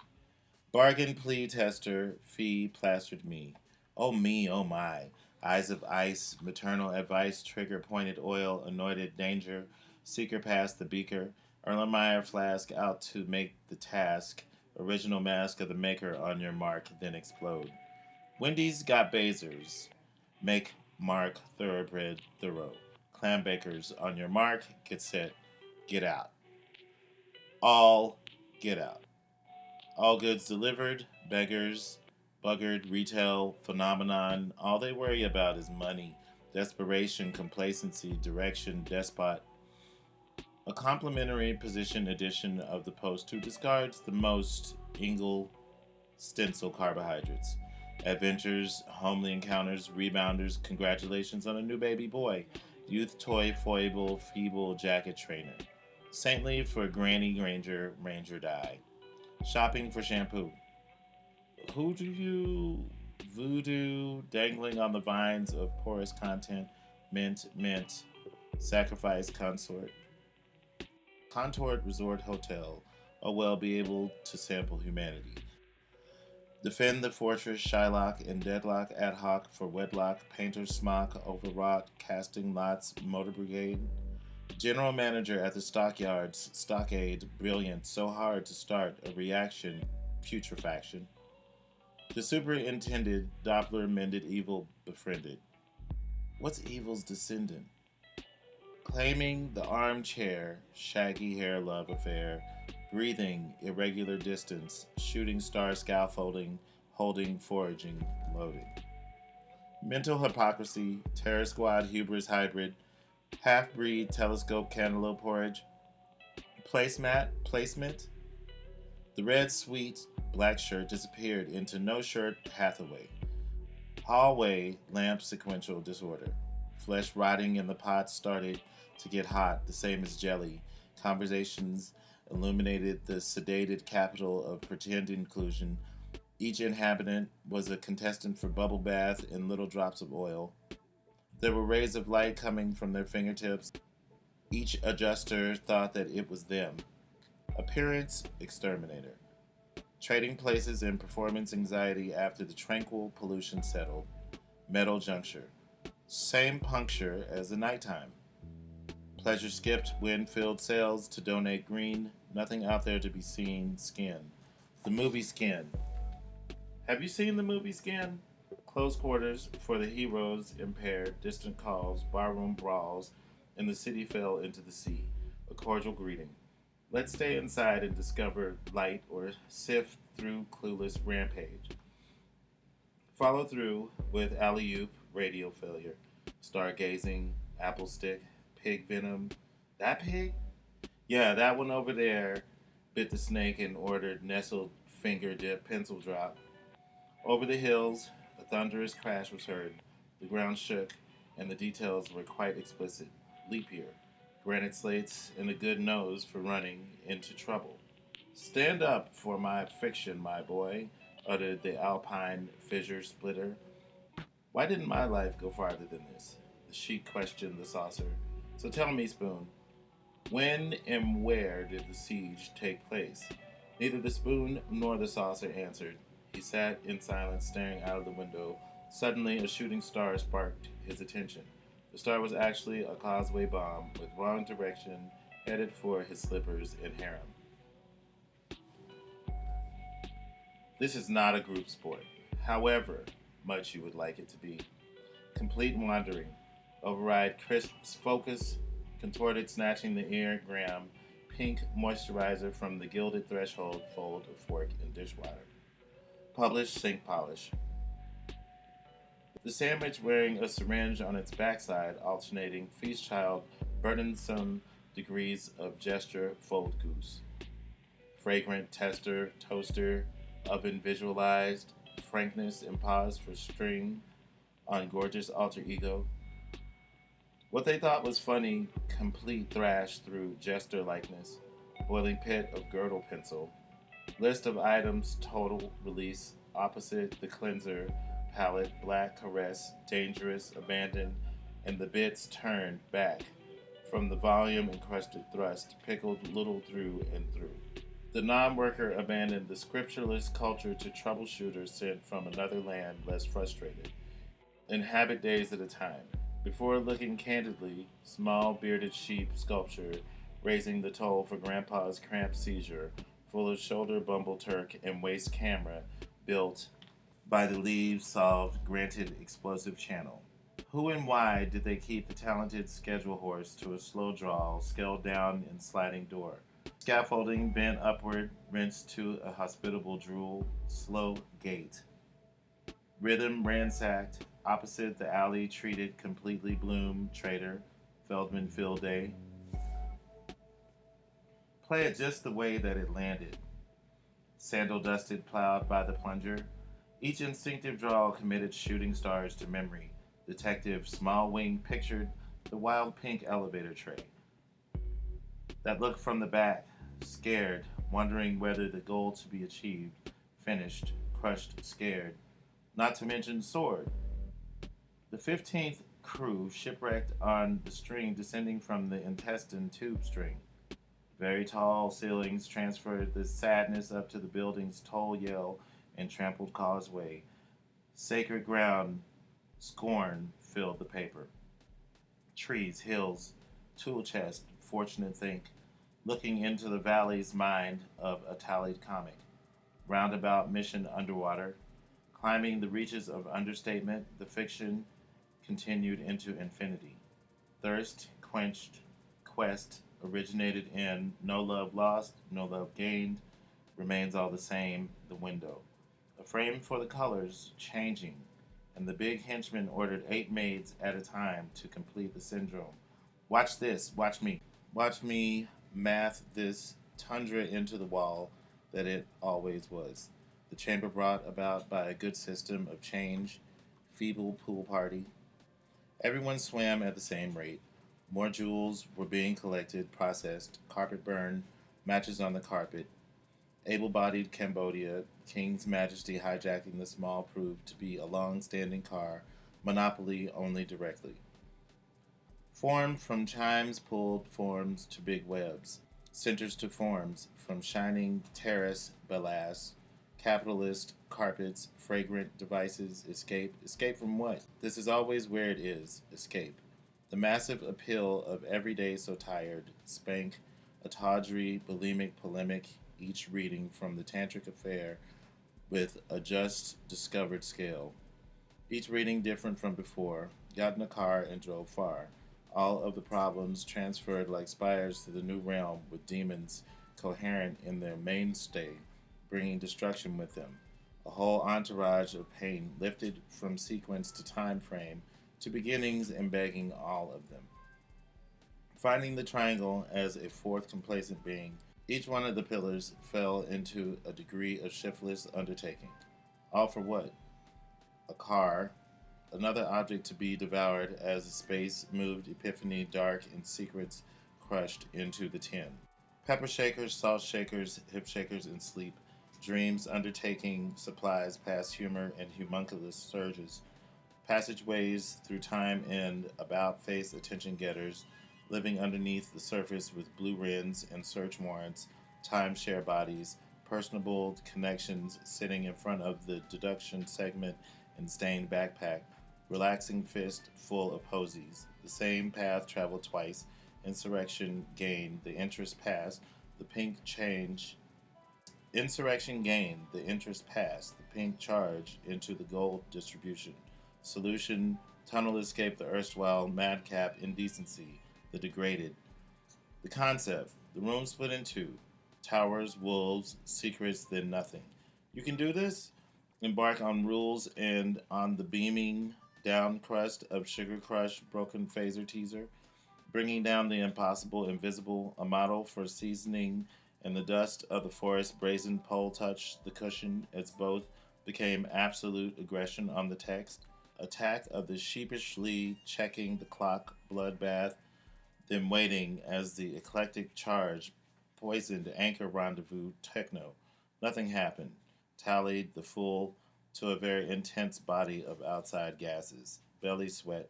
Speaker 1: Bargain plea tester, fee plastered me. Oh me, oh my. Eyes of ice, maternal advice, trigger pointed oil, anointed danger, seeker past the beaker, Erlenmeyer flask out to make the task, original mask of the maker on your mark, then explode. Wendy's got Bazers. Make, mark, thoroughbred, thorough. Clam bakers on your mark, get set, get out. All get out. All goods delivered, beggars, buggered, retail, phenomenon. All they worry about is money, desperation, complacency, direction, despot. A complementary position edition of the Post who discards the most Ingle stencil carbohydrates. Adventures, homely encounters, rebounders, congratulations on a new baby boy. Youth toy foible feeble jacket trainer. Saintly for Granny Granger, Ranger die. Shopping for shampoo. Who do you voodoo dangling on the vines of porous content, mint, sacrifice consort. Contort Resort Hotel, oh well, be able to sample humanity. Defend the fortress, Shylock and Deadlock ad hoc for wedlock, painter's smock, overwrought, casting lots, motor brigade. General manager at the stockyards, stockade, brilliant, so hard to start, a reaction, putrefaction. The superintended, Doppler mended evil befriended. What's evil's descendant? Claiming the armchair, shaggy hair love affair, breathing, irregular distance, shooting star scaffolding, holding, foraging, loading. Mental hypocrisy, terror squad hubris hybrid, half breed telescope cantaloupe porridge, placement. The red sweet black shirt disappeared into no shirt Hathaway. Hallway lamp sequential disorder. Flesh rotting in the pot started to get hot, the same as jelly. Conversations illuminated the sedated capital of pretend inclusion. Each inhabitant was a contestant for bubble bath in little drops of oil. There were rays of light coming from their fingertips. Each adjuster thought that it was them. Appearance exterminator. Trading places in performance anxiety after the tranquil pollution settled. Metal juncture. Same puncture as the nighttime. Pleasure skipped, wind filled sails to donate green. Nothing out there to be seen. Skin. The movie Skin. Have you seen the movie Skin? Close quarters for the heroes impaired, distant calls, barroom brawls, and the city fell into the sea. A cordial greeting. Let's stay inside and discover light or sift through clueless rampage. Follow through with alley oop, radio failure, stargazing, apple stick, pig venom. That pig? Yeah, that one over there bit the snake and ordered nestled finger dip pencil drop. Over the hills, a thunderous crash was heard. The ground shook, and the details were quite explicit. Leap year, granite slates, and a good nose for running into trouble. Stand up for my fiction, my boy, uttered the alpine fissure splitter. Why didn't my life go farther than this? The sheik questioned the saucer. So tell me, Spoon, when and where did the siege take place? Neither the spoon nor the saucer answered. He sat in silence, staring out of the window. Suddenly, a shooting star sparked his attention. The star was actually a causeway bomb with wrong direction, headed for his slippers and harem. This is not a group sport, however much you would like it to be. Complete wandering. Override Crisp's focus, contorted, snatching the ear gram, pink moisturizer from the gilded threshold fold of fork and dishwater. Publish, sink polish. The sandwich wearing a syringe on its backside, alternating feast child, burdensome degrees of gesture, fold goose. Fragrant tester, toaster, oven visualized, frankness and pause for string on gorgeous alter ego. What they thought was funny, complete thrash through jester likeness, boiling pit of girdle pencil. List of items, total release, opposite the cleanser, palette, black caress, dangerous, abandoned, and the bits turned back from the volume encrusted thrust, pickled little through and through. The non-worker abandoned the scriptureless culture to troubleshooters sent from another land less frustrated. Inhabit days at a time. Before looking candidly, small bearded sheep sculpture, raising the toll for Grandpa's cramped seizure, full of shoulder bumble turk and waist camera, built by the leaves solved granted explosive channel. Who and why did they keep the talented schedule horse to a slow drawl, scaled down and sliding door? Scaffolding bent upward, rinsed to a hospitable drool, slow gait. Rhythm ransacked, opposite the alley treated completely bloom, trader, Feldman Field Day. Play it just the way that it landed. Sandal dusted, plowed by the plunger. Each instinctive draw committed shooting stars to memory. Detective Small Wing pictured The wild pink elevator tray that looked from the back, scared, wondering whether the goal to be achieved, finished, crushed, scared, not to mention sword. The 15th crew shipwrecked on the string descending from the intestine tube string. Very tall ceilings transferred the sadness up to the building's toll yell and trampled causeway. Sacred ground, scorn filled the paper. Trees, hills, tool chest, fortunate think, looking into the valley's mind of a tallied comic. Roundabout mission underwater, climbing the reaches of understatement, the fiction continued into infinity. Thirst quenched, quest originated in no love lost, no love gained, remains all the same, the window. A frame for the colors, changing, and the big henchman ordered 8 maids at a time to complete the syndrome. Watch this, watch me. Watch me math this tundra into the wall that it always was. The chamber brought about by a good system of change, feeble pool party. Everyone swam at the same rate. More jewels were being collected, processed, carpet burned, matches on the carpet. Able bodied Cambodia, King's Majesty hijacking the small proved to be a long standing car, monopoly only directly. Formed from chimes pulled forms to big webs, centers to forms, from shining terrace ballast, capitalist carpets, fragrant devices, escape. Escape from what? This is always where it is, escape. The massive appeal of everyday so tired, spank, a tawdry, bulimic polemic, each reading from the tantric affair with a just discovered scale. Each reading different from before, got in a car and drove far. All of the problems transferred like spires to the new realm with demons coherent in their mainstay, bringing destruction with them. A whole entourage of pain lifted from sequence to time frame to beginnings and begging all of them. Finding the triangle as a fourth complacent being, each one of the pillars fell into a degree of shiftless undertaking. All for what? A car, another object to be devoured as the space moved epiphany dark and secrets crushed into the tin. Pepper shakers, salt shakers, hip shakers in sleep, dreams undertaking supplies past humor and homunculus surges, passageways through time and about face attention getters, living underneath the surface with blue wrens and search warrants, timeshare bodies, personable connections sitting in front of the deduction segment and stained backpack, relaxing fist full of posies. The same path traveled twice, insurrection gained, the interest passed, the pink change. Insurrection gained, the interest passed, the pink charge into the gold distribution. Solution, tunnel escape the erstwhile madcap indecency, the degraded. The concept, the room split in two. Towers, wolves, secrets, then nothing. You can do this? Embark on rules and on the beaming down crust of Sugar Crush Broken Phaser Teaser, bringing down the impossible invisible, a model for seasoning, and the dust of the forest brazen pole touched the cushion as both became absolute aggression on the text. Attack of the sheepishly checking the clock bloodbath, then waiting as the eclectic charge poisoned anchor rendezvous techno. Nothing happened. Tallied the full to a very intense body of outside gases. Belly sweat.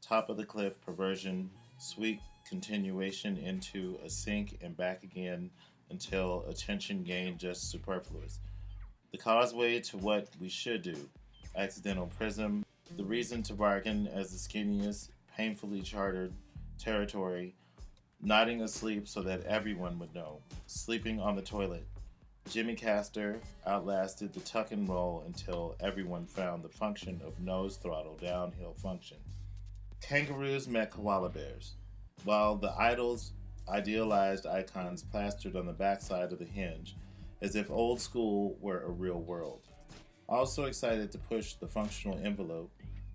Speaker 1: Top of the cliff perversion. Sweet continuation into a sink and back again until attention gained just superfluous. The causeway to what we should do. Accidental prism. The reason to bargain as the skinniest, painfully chartered territory. Nodding asleep so that everyone would know. Sleeping on the toilet. Jimmy Castor outlasted the tuck and roll until everyone found the function of nose throttle downhill function. Kangaroos met koala bears, while the idols idealized icons plastered on the backside of the hinge, as if old school were a real world. Also excited to push the functional envelope,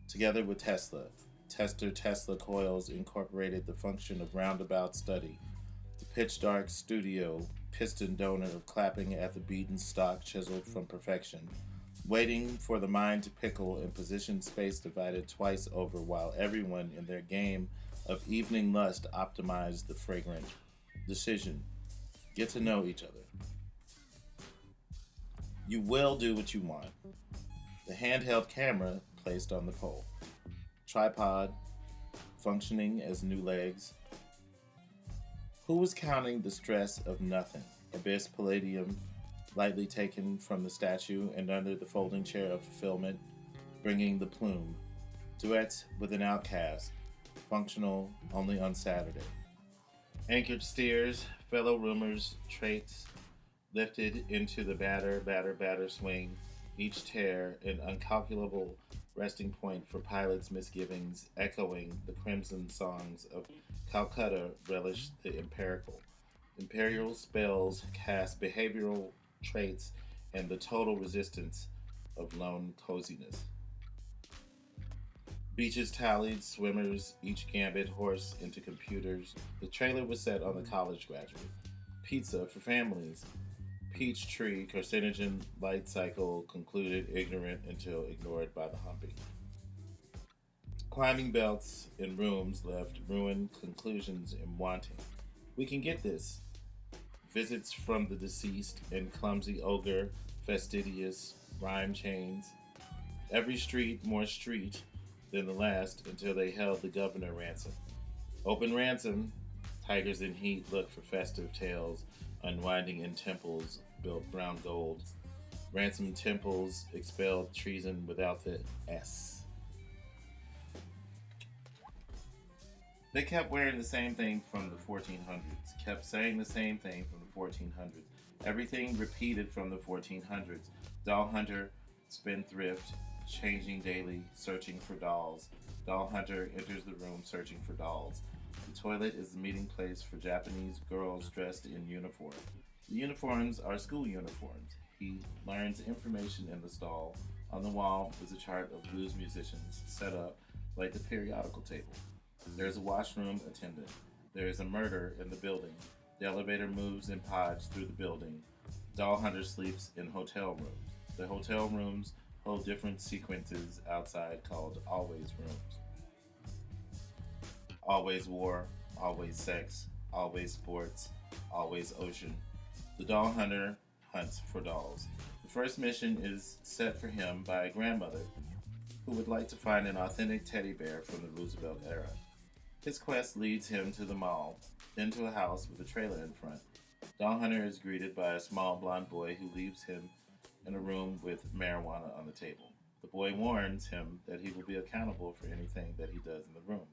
Speaker 1: together with Tesla. Tester Tesla coils incorporated the function of roundabout study. The pitch dark studio piston donor of clapping at the beaten stock chiseled from perfection, waiting for the mind to pickle in position space divided twice over while everyone in their game of evening lust optimize the fragrant decision. Get to know each other. You will do what you want. The handheld camera placed on the pole. Tripod functioning as new legs. Who was counting the stress of nothing? Abyss palladium lightly taken from the statue and under the folding chair of fulfillment, bringing the plume. Duets with an outcast, functional only on Saturday. Anchored steers, fellow rumors, traits, lifted into the batter swing, each tear an uncalculable resting point for pilots' misgivings, echoing the crimson songs of Calcutta relish the empirical. Imperial spells cast behavioral traits and the total resistance of lone coziness. Beaches tallied, swimmers, each gambit horse into computers. The trailer was set on the college graduate. Pizza for families. Peach tree carcinogen light cycle concluded ignorant until ignored by the humping. Climbing belts in rooms left ruined conclusions in wanting. We can get this. Visits from the deceased and clumsy ogre, fastidious rhyme chains. Every street more street than the last until they held the governor ransom. Open ransom, tigers in heat look for festive tales, unwinding in temples built brown gold. Ransom temples expelled treason without the S. They kept wearing the same thing from the 1400s, kept saying the same thing from the 1400s. Everything repeated from the 1400s. Doll hunter, spendthrift, changing daily, searching for dolls. Doll hunter enters the room searching for dolls. The toilet is the meeting place for Japanese girls dressed in uniform. The uniforms are school uniforms. He learns information in the stall. On the wall is a chart of blues musicians set up like the periodical table. There is a washroom attendant. There is a murder in the building. The elevator moves in pods through the building. Doll hunter sleeps in hotel rooms. The hotel rooms hold different sequences outside called always rooms. Always war, always sex, always sports, always ocean. The doll hunter hunts for dolls. The first mission is set for him by a grandmother who would like to find an authentic teddy bear from the Roosevelt era. His quest leads him to the mall, then to a house with a trailer in front. Doll hunter is greeted by a small blonde boy who leaves him in a room with marijuana on the table. The boy warns him that he will be accountable for anything that he does in the room.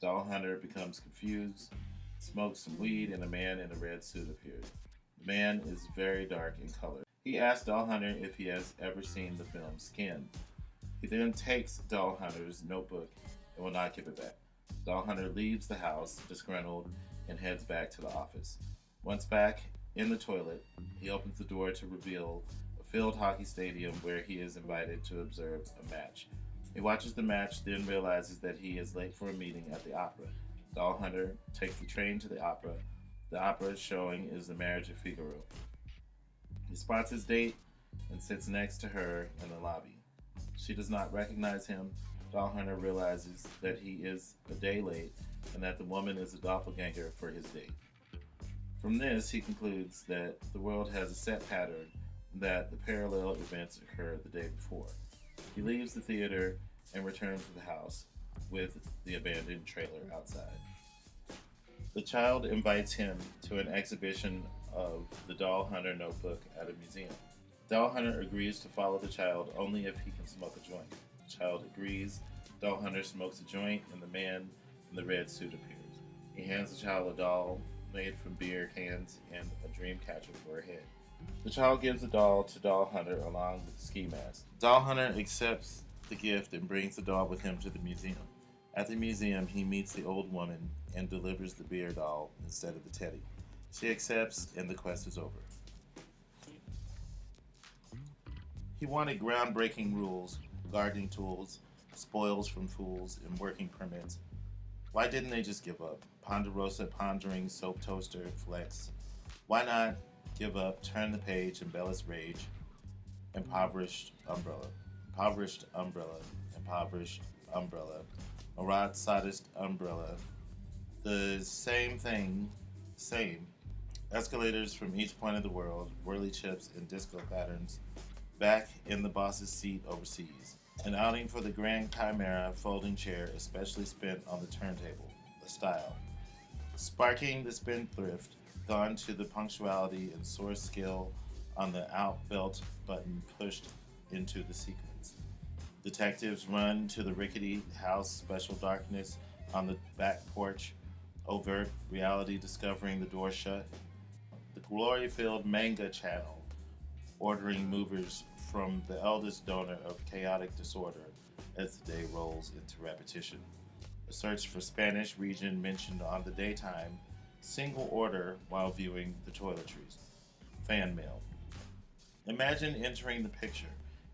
Speaker 1: Doll hunter becomes confused, smokes some weed, and a man in a red suit appears. The man is very dark in color. He asks Doll hunter if he has ever seen the film Skin. He then takes Doll hunter's notebook and will not give it back. Doll hunter leaves the house, disgruntled, and heads back to the office. Once back in the toilet, he opens the door to reveal a field hockey stadium where he is invited to observe a match. He watches the match, then realizes that he is late for a meeting at the opera. Doll hunter takes the train to the opera. The opera showing is The Marriage of Figaro. He spots his date and sits next to her in the lobby. She does not recognize him. Doll hunter realizes that he is a day late and that the woman is a doppelganger for his date. From this, he concludes that the world has a set pattern and that the parallel events occurred the day before. He leaves the theater and returns to the house with the abandoned trailer outside. The child invites him to an exhibition of the Doll Hunter notebook at a museum. Doll Hunter agrees to follow the child only if he can smoke a joint. The child agrees. Doll Hunter smokes a joint and the man in the red suit appears. He hands the child a doll made from beer cans and a dream catcher for a head. The child gives the doll to Doll Hunter along with the ski mask. Doll Hunter accepts the gift and brings the doll with him to the museum. At the museum, he meets the old woman and delivers the beer doll instead of the teddy. She accepts and the quest is over. He wanted groundbreaking rules, gardening tools, spoils from fools, and working permits. Why didn't they just give up? Ponderosa pondering, soap toaster, flex. Why not give up, turn the page, embellish rage, impoverished umbrella, impoverished umbrella, impoverished umbrella, Marat Sadist umbrella, The same thing, same. Escalators from each point of the world, whirly chips and disco patterns, back in the boss's seat overseas. An outing for the Grand Chimera folding chair, especially spent on the turntable, a style. Sparking the spendthrift, gone to the punctuality and source skill on the out belt button pushed into the sequence. Detectives run to the rickety house, special darkness on the back porch, overt reality discovering the door shut. The glory filled manga channel, ordering movers from the eldest donor of chaotic disorder as the day rolls into repetition. A search for Spanish region mentioned on the daytime, single order while viewing the toiletries. Fan mail. Imagine entering the picture,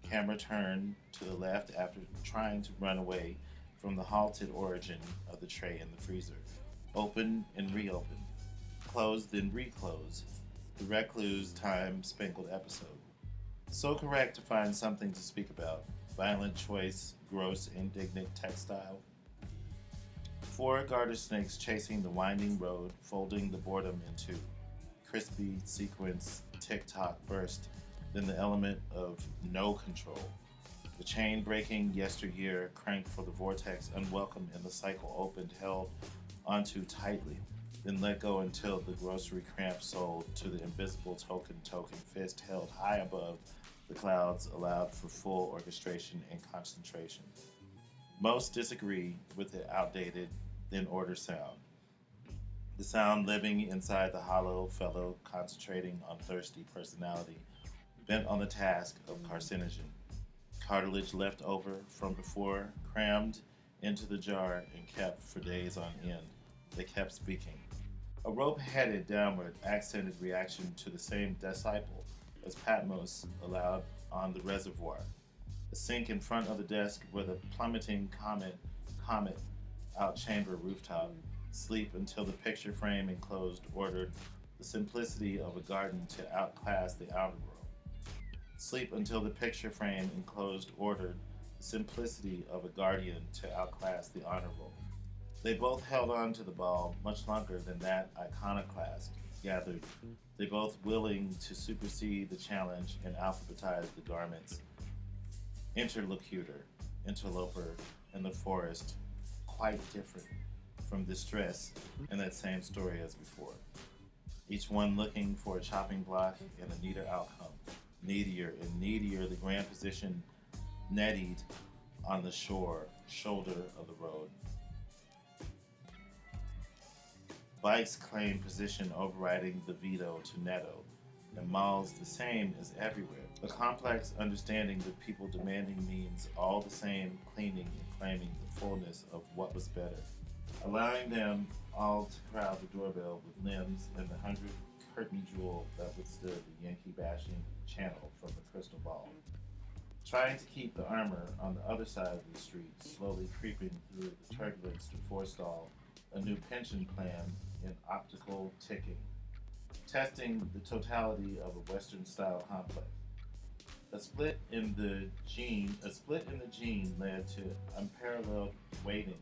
Speaker 1: camera turned to the left after trying to run away from the halted origin of the tray in the freezer. Open and reopen. Close then reclose. The recluse time spangled episode. So correct to find something to speak about. Violent choice, gross, indignant textile. Four garter snakes chasing the winding road, folding the boredom into crispy sequence, tick-tock burst, then the element of no control. The chain breaking yesteryear cranked for the vortex, unwelcome in the cycle opened, held onto tightly, then let go until the grocery cramp sold to the invisible token fist held high above the clouds allowed for full orchestration and concentration. Most disagree with the outdated, then order sound. The sound living inside the hollow fellow concentrating on thirsty personality, bent on the task of carcinogen. Cartilage left over from before, crammed into the jar and kept for days on end. They kept speaking. A rope headed downward accented reaction to the same disciple as Patmos allowed on the reservoir. A sink in front of the desk where the plummeting comet out chamber rooftop. Sleep until the picture frame enclosed ordered the simplicity of a garden to outclass the outer world. Sleep until the picture frame enclosed ordered the simplicity of a guardian to outclass the honor roll. They both held on to the ball much longer than that iconoclast gathered, they both willing to supersede the challenge and alphabetize the garments. Interlocutor, interloper, in the forest, quite different from distress in that same story as before. Each one looking for a chopping block and a neater outcome. Needier and needier the grand position nettied on the shoulder of the road. Bikes claim position overriding the veto to Netto, and malls the same as everywhere. A complex understanding that people demanding means all the same cleaning and claiming the fullness of what was better. Allowing them all to crowd the doorbell with limbs and the 100th curtain jewel that withstood the Yankee bashing channel from the crystal ball. Trying to keep the armor on the other side of the street, slowly creeping through the turbulence to forestall a new pension plan in optical ticking. Testing the totality of a Western-style complex. A split in the gene led to unparalleled waiting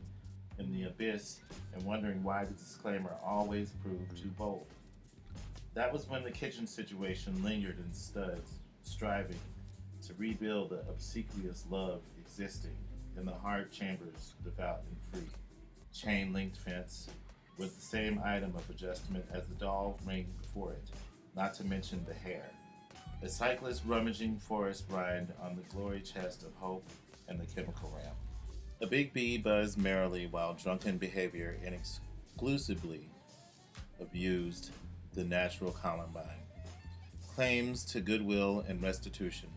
Speaker 1: in the abyss and wondering why the disclaimer always proved too bold. That was when the kitchen situation lingered in studs, striving to rebuild the obsequious love existing in the hard chambers, devout and free. Chain-linked fence was the same item of adjustment as the doll ring before it, not to mention the hair. A cyclist rummaging forest rind on the glory chest of hope and the chemical ramp. A big bee buzzed merrily while drunken behavior inexclusively abused the natural columbine. Claims to goodwill and restitution.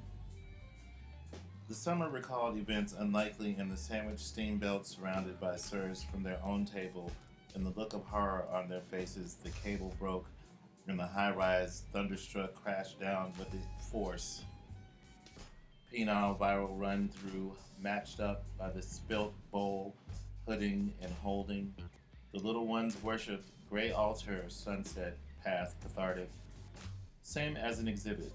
Speaker 1: The summer recalled events unlikely in the sandwich steamboat surrounded by sirs from their own table, and the look of horror on their faces. The cable broke, and the high-rise thunderstruck crashed down with force. Penile viral run through, matched up by the spilt bowl, hooding and holding. The little ones worshipped gray altar, sunset, path, cathartic. Same as an exhibit.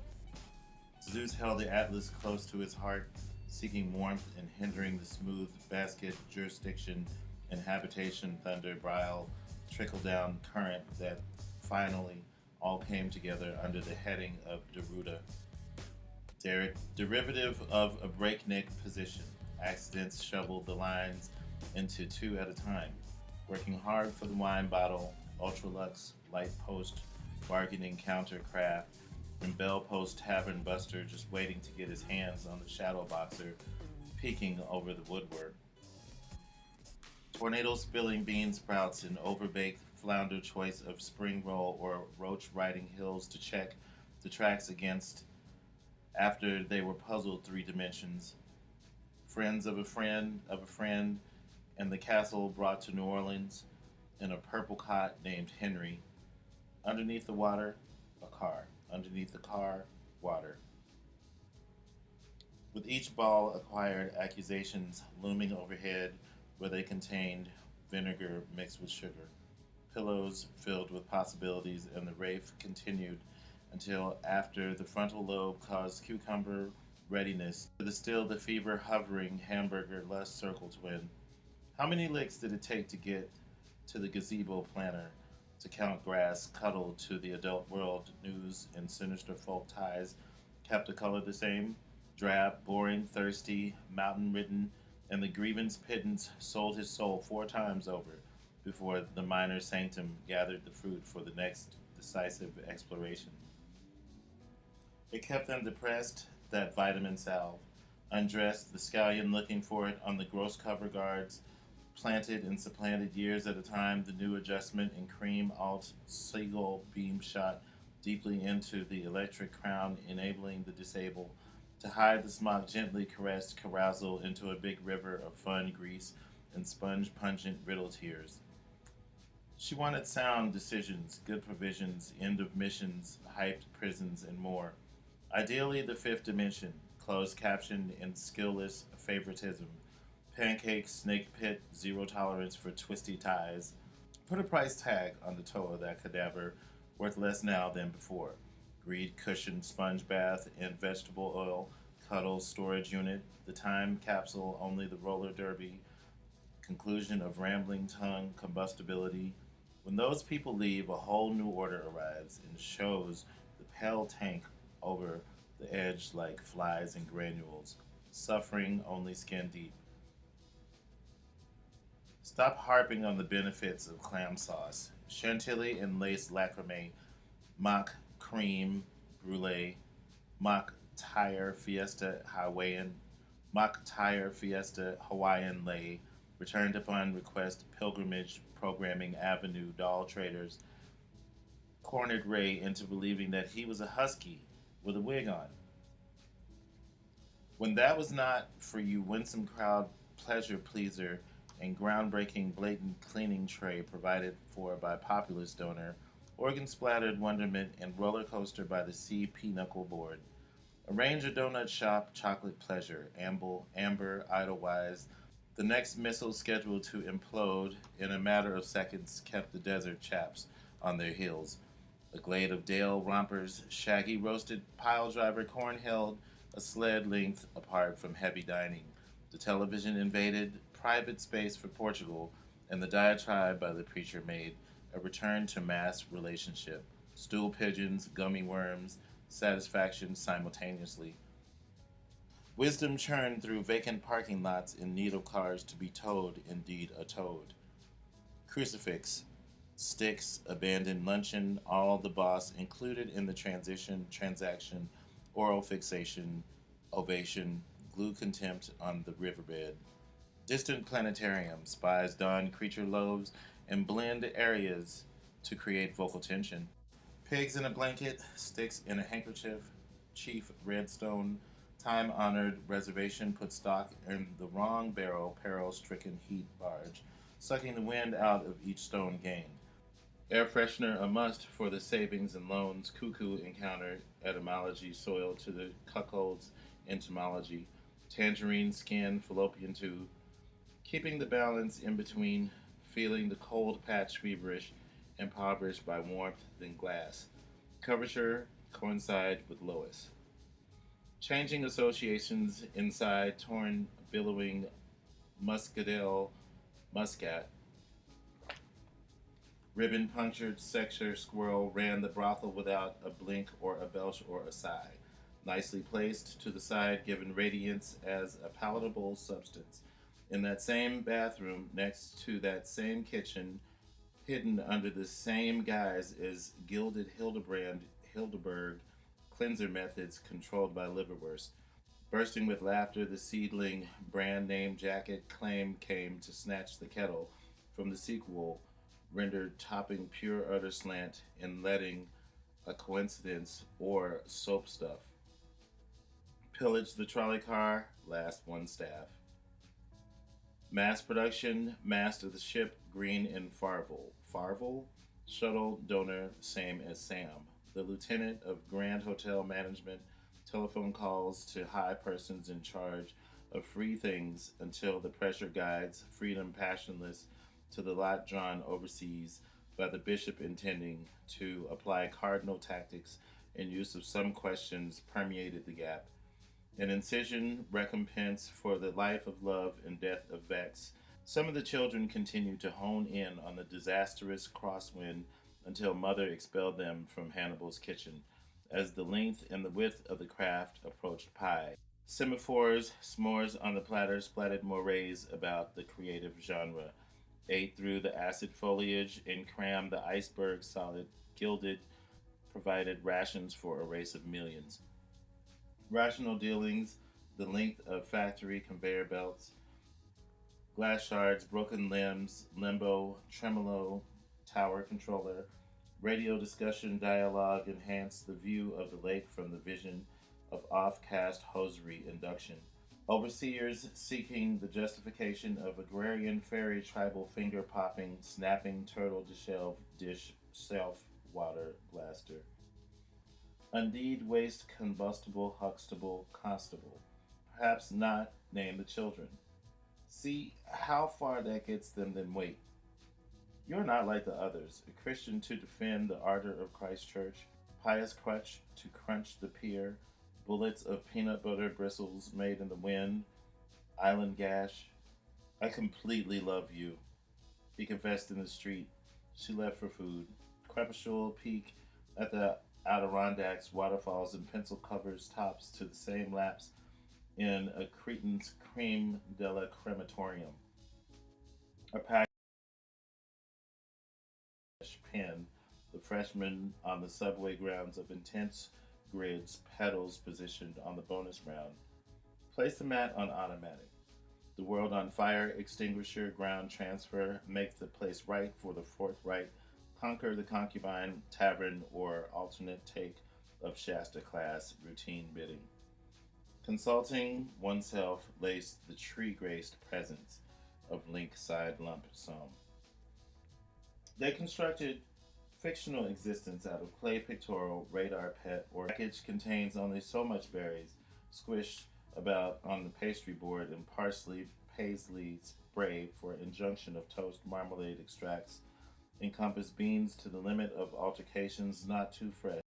Speaker 1: Zeus held the atlas close to his heart, seeking warmth and hindering the smooth basket jurisdiction and habitation thunder brile trickle down current that finally all came together under the heading of Deruta, derivative of a breakneck position. Accidents shoveled the lines into two at a time, working hard for the wine bottle, Ultralux, light post, bargaining counter craft, and bell post tavern buster just waiting to get his hands on the shadow boxer peeking over the woodwork. Tornado spilling bean sprouts and overbaked flounder choice of spring roll or roach riding hills to check the tracks against after they were puzzled three dimensions. Friends of a friend, and the castle brought to New Orleans in a purple cot named Henry. Underneath the water, a car. Underneath the car, water. With each ball acquired, accusations looming overhead where they contained vinegar mixed with sugar. Pillows filled with possibilities, and the rafe continued until after the frontal lobe caused cucumber readiness to distill the fever hovering hamburger lust circle twin. How many licks did it take to get to the gazebo planter, to count grass cuddled to the adult world news and sinister folk ties kept the color the same? Drab, boring, thirsty, mountain ridden, and the grievance pittance sold his soul four times over before the minor sanctum gathered the fruit for the next decisive exploration. It kept them depressed, that vitamin salve. Undressed, the scallion looking for it on the gross cover guards, planted and supplanted years at a time, the new adjustment in cream alt seagull beam shot deeply into the electric crown, enabling the disabled to hide the smock gently caressed carousal into a big river of fun grease and sponge pungent riddle tears. She wanted sound decisions, good provisions, end of missions, hyped prisons, and more. Ideally, the fifth dimension, closed captioned in skillless favoritism. Pancake, snake pit, zero tolerance for twisty ties. Put a price tag on the toe of that cadaver, worth less now than before. Greed cushioned sponge bath and vegetable oil, cuddles storage unit, the time capsule only the roller derby, conclusion of rambling tongue combustibility. When those people leave, a whole new order arrives and shows the pale tank over the edge like flies and granules, suffering only skin deep. Stop harping on the benefits of clam sauce. Chantilly and lace lacreme, mock cream brulee, mock tire fiesta Hawaiian, mock tire fiesta Hawaiian lay, returned upon request pilgrimage programming avenue doll traders, cornered Ray into believing that he was a husky with a wig on. When that was not for you winsome crowd pleasure pleaser and groundbreaking blatant cleaning tray provided for by populist donor, organ splattered wonderment and roller coaster by the sea pinochle board. A Ranger donut shop, chocolate pleasure, amber, idlewise. The next missile scheduled to implode in a matter of seconds kept the desert chaps on their heels. A glade of Dale rompers, shaggy roasted pile driver corn held a sled length apart from heavy dining. The television invaded private space for Portugal, and the diatribe by the preacher made a return to mass relationship. Stool pigeons, gummy worms, satisfaction simultaneously. Wisdom churned through vacant parking lots in need of cars to be towed, indeed a toad. Crucifix, sticks, abandoned luncheon, all the boss included in the transition, transaction, oral fixation, ovation, glue contempt on the riverbed. Distant planetarium, spies don creature loaves and blend areas to create vocal tension. Pigs in a blanket, sticks in a handkerchief, chief redstone, time honored reservation put stock in the wrong barrel, peril stricken heat barge, sucking the wind out of each stone gained. Air freshener a must for the savings and loans, cuckoo encounter, etymology, soil to the cuckold's entomology, tangerine skin, fallopian tube, keeping the balance in between, feeling the cold patch feverish, impoverished by warmth than glass. Curvature coincide with Lois. Changing associations inside, torn, billowing muscadel, muscat, Ribbon punctured sexer squirrel ran the brothel without a blink or a belch or a sigh. Nicely placed to the side, given radiance as a palatable substance. In that same bathroom, next to that same kitchen, hidden under the same guise as gilded Hildeberg cleanser methods controlled by liverwurst. Bursting with laughter, the seedling brand name jacket claim came to snatch the kettle from the sequel, rendered topping pure utter slant and letting a coincidence or soap stuff. Pillage the trolley car, last one staff. Mass production, mast of the ship, Green and Farvel. Farvel, shuttle donor, same as Sam. The lieutenant of Grand Hotel Management, telephone calls to high persons in charge of free things until the pressure guides freedom passionless to the lot drawn overseas by the bishop intending to apply cardinal tactics in use of some questions permeated the gap. An incision recompense for the life of love and death of Vex. Some of the children continued to hone in on the disastrous crosswind until Mother expelled them from Hannibal's kitchen, as the length and the width of the craft approached pi. Semaphores, s'mores on the platter splattered mores about the creative genre, ate through the acid foliage, and crammed the iceberg solid, gilded, provided rations for a race of millions. Rational dealings, the length of factory conveyor belts, glass shards, broken limbs, limbo, tremolo, tower controller, radio discussion dialogue enhance the view of the lake from the vision of off cast hosiery induction. Overseers seeking the justification of agrarian fairy tribal finger popping, snapping turtle to shelf dish self water blaster. Indeed, waste combustible, huxtable, constable. Perhaps not name the children. See how far that gets them, then wait. You're not like the others, a Christian to defend the ardor of Christ Church, pious crutch to crunch the pier, bullets of peanut butter bristles made in the wind, island gash. I completely love you, he confessed in the street. She left for food. Crepuscule peak at the Adirondacks waterfalls and pencil covers tops to the same laps in a Cretan's creme de la crematorium. A package pen, the freshman on the subway grounds of intense grids, pedals positioned on the bonus round. Place the mat on automatic. The world on fire, extinguisher, ground transfer, make the place right for the fourth right, conquer the concubine, tavern, or alternate take of Shasta class routine bidding. Consulting oneself laced the tree graced presence of link side lump sum. They constructed fictional existence out of clay pictorial radar pet or package contains only so much berries squished about on the pastry board and parsley paisley spray for injunction of toast marmalade extracts encompass beans to the limit of altercations not too fresh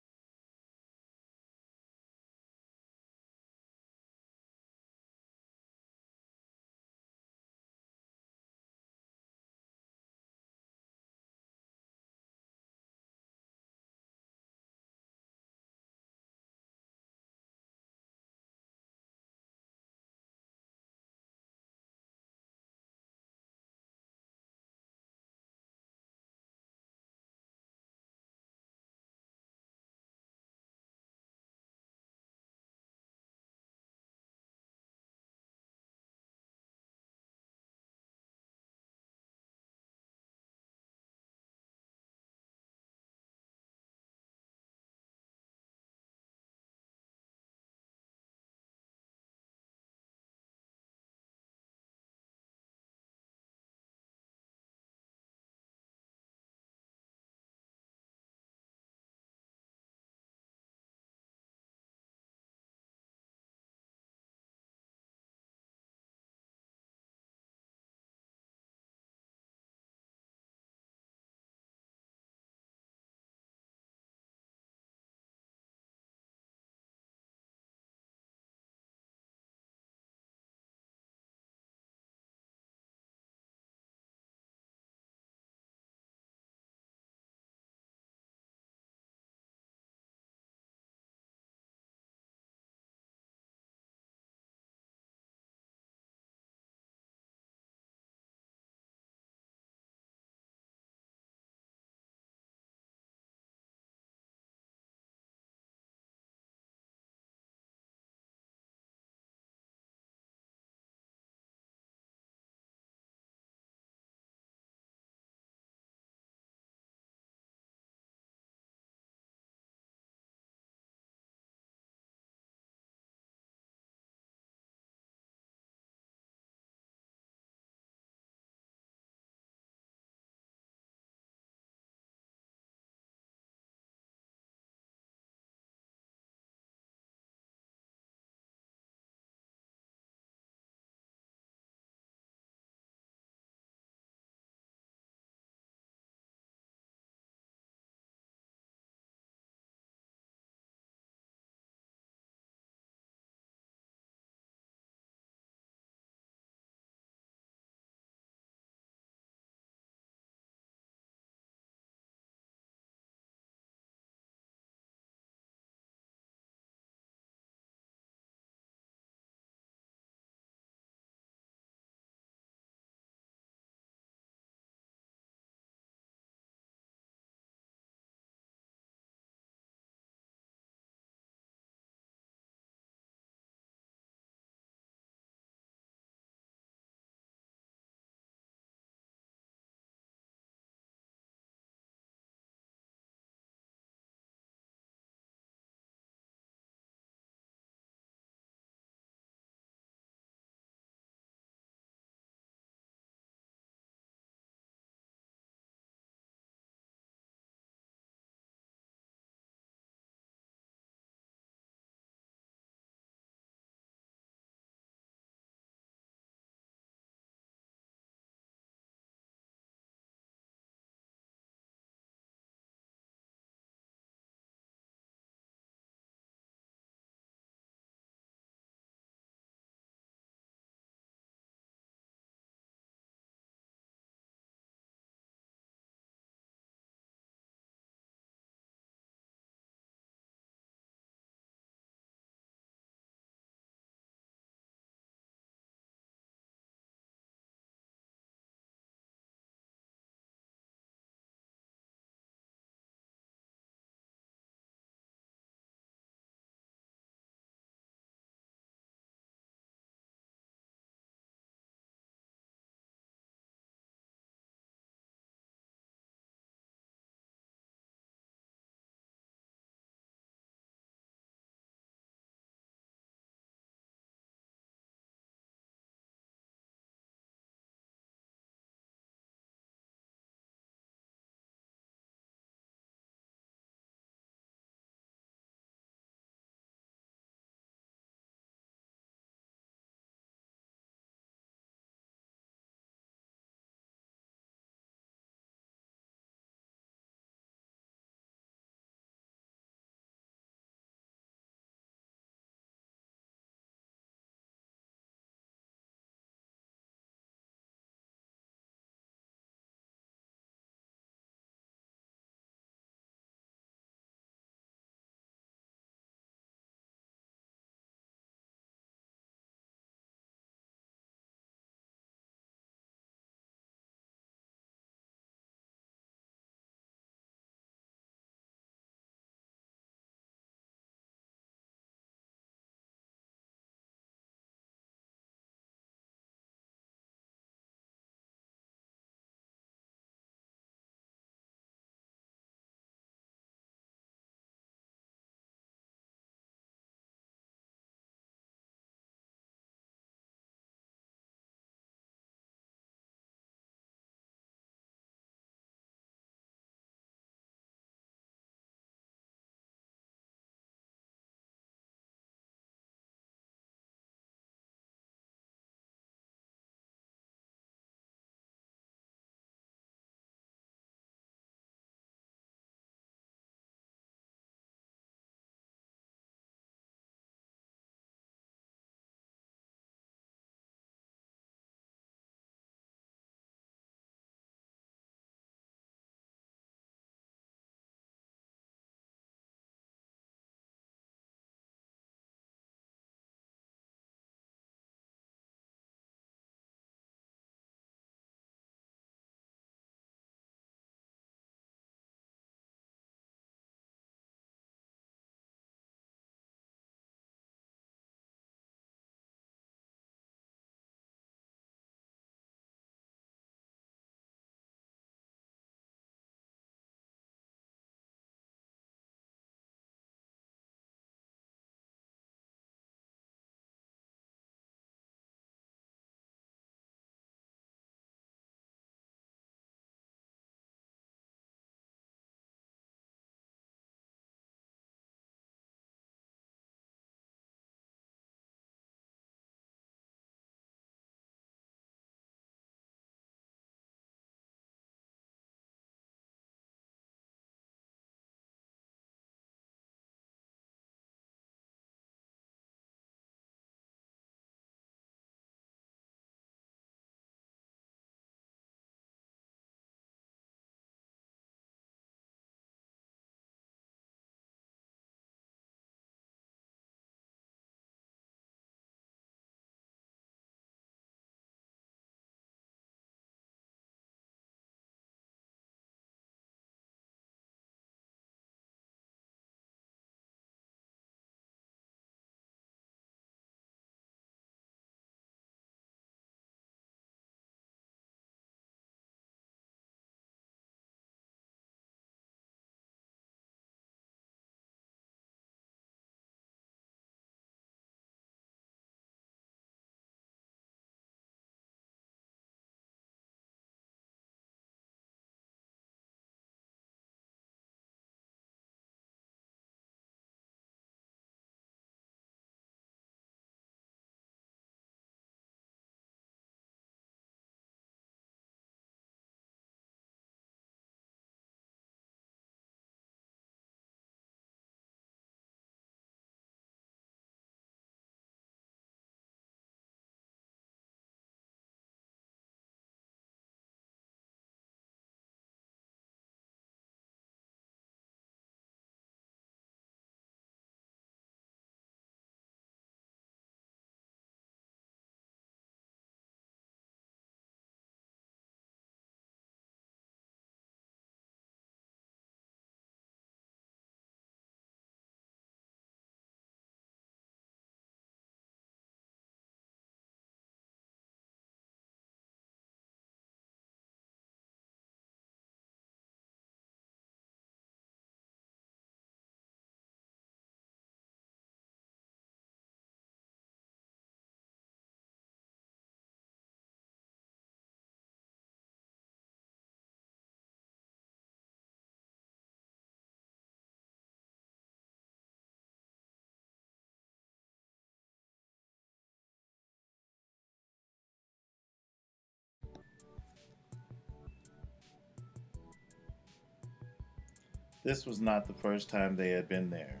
Speaker 1: This was not the first time they had been there.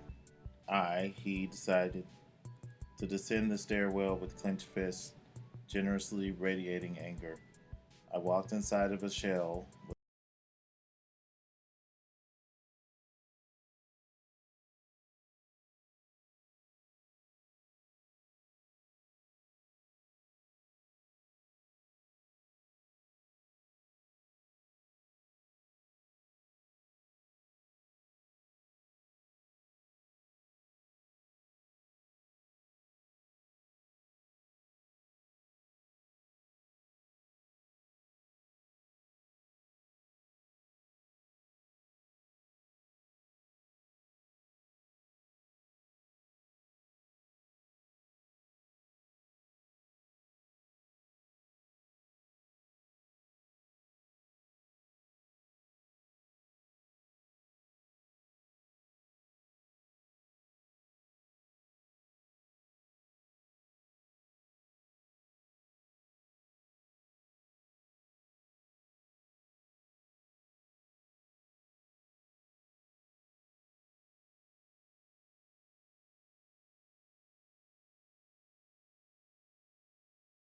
Speaker 1: He decided to descend the stairwell with clenched fists, generously radiating anger. I walked inside of a shell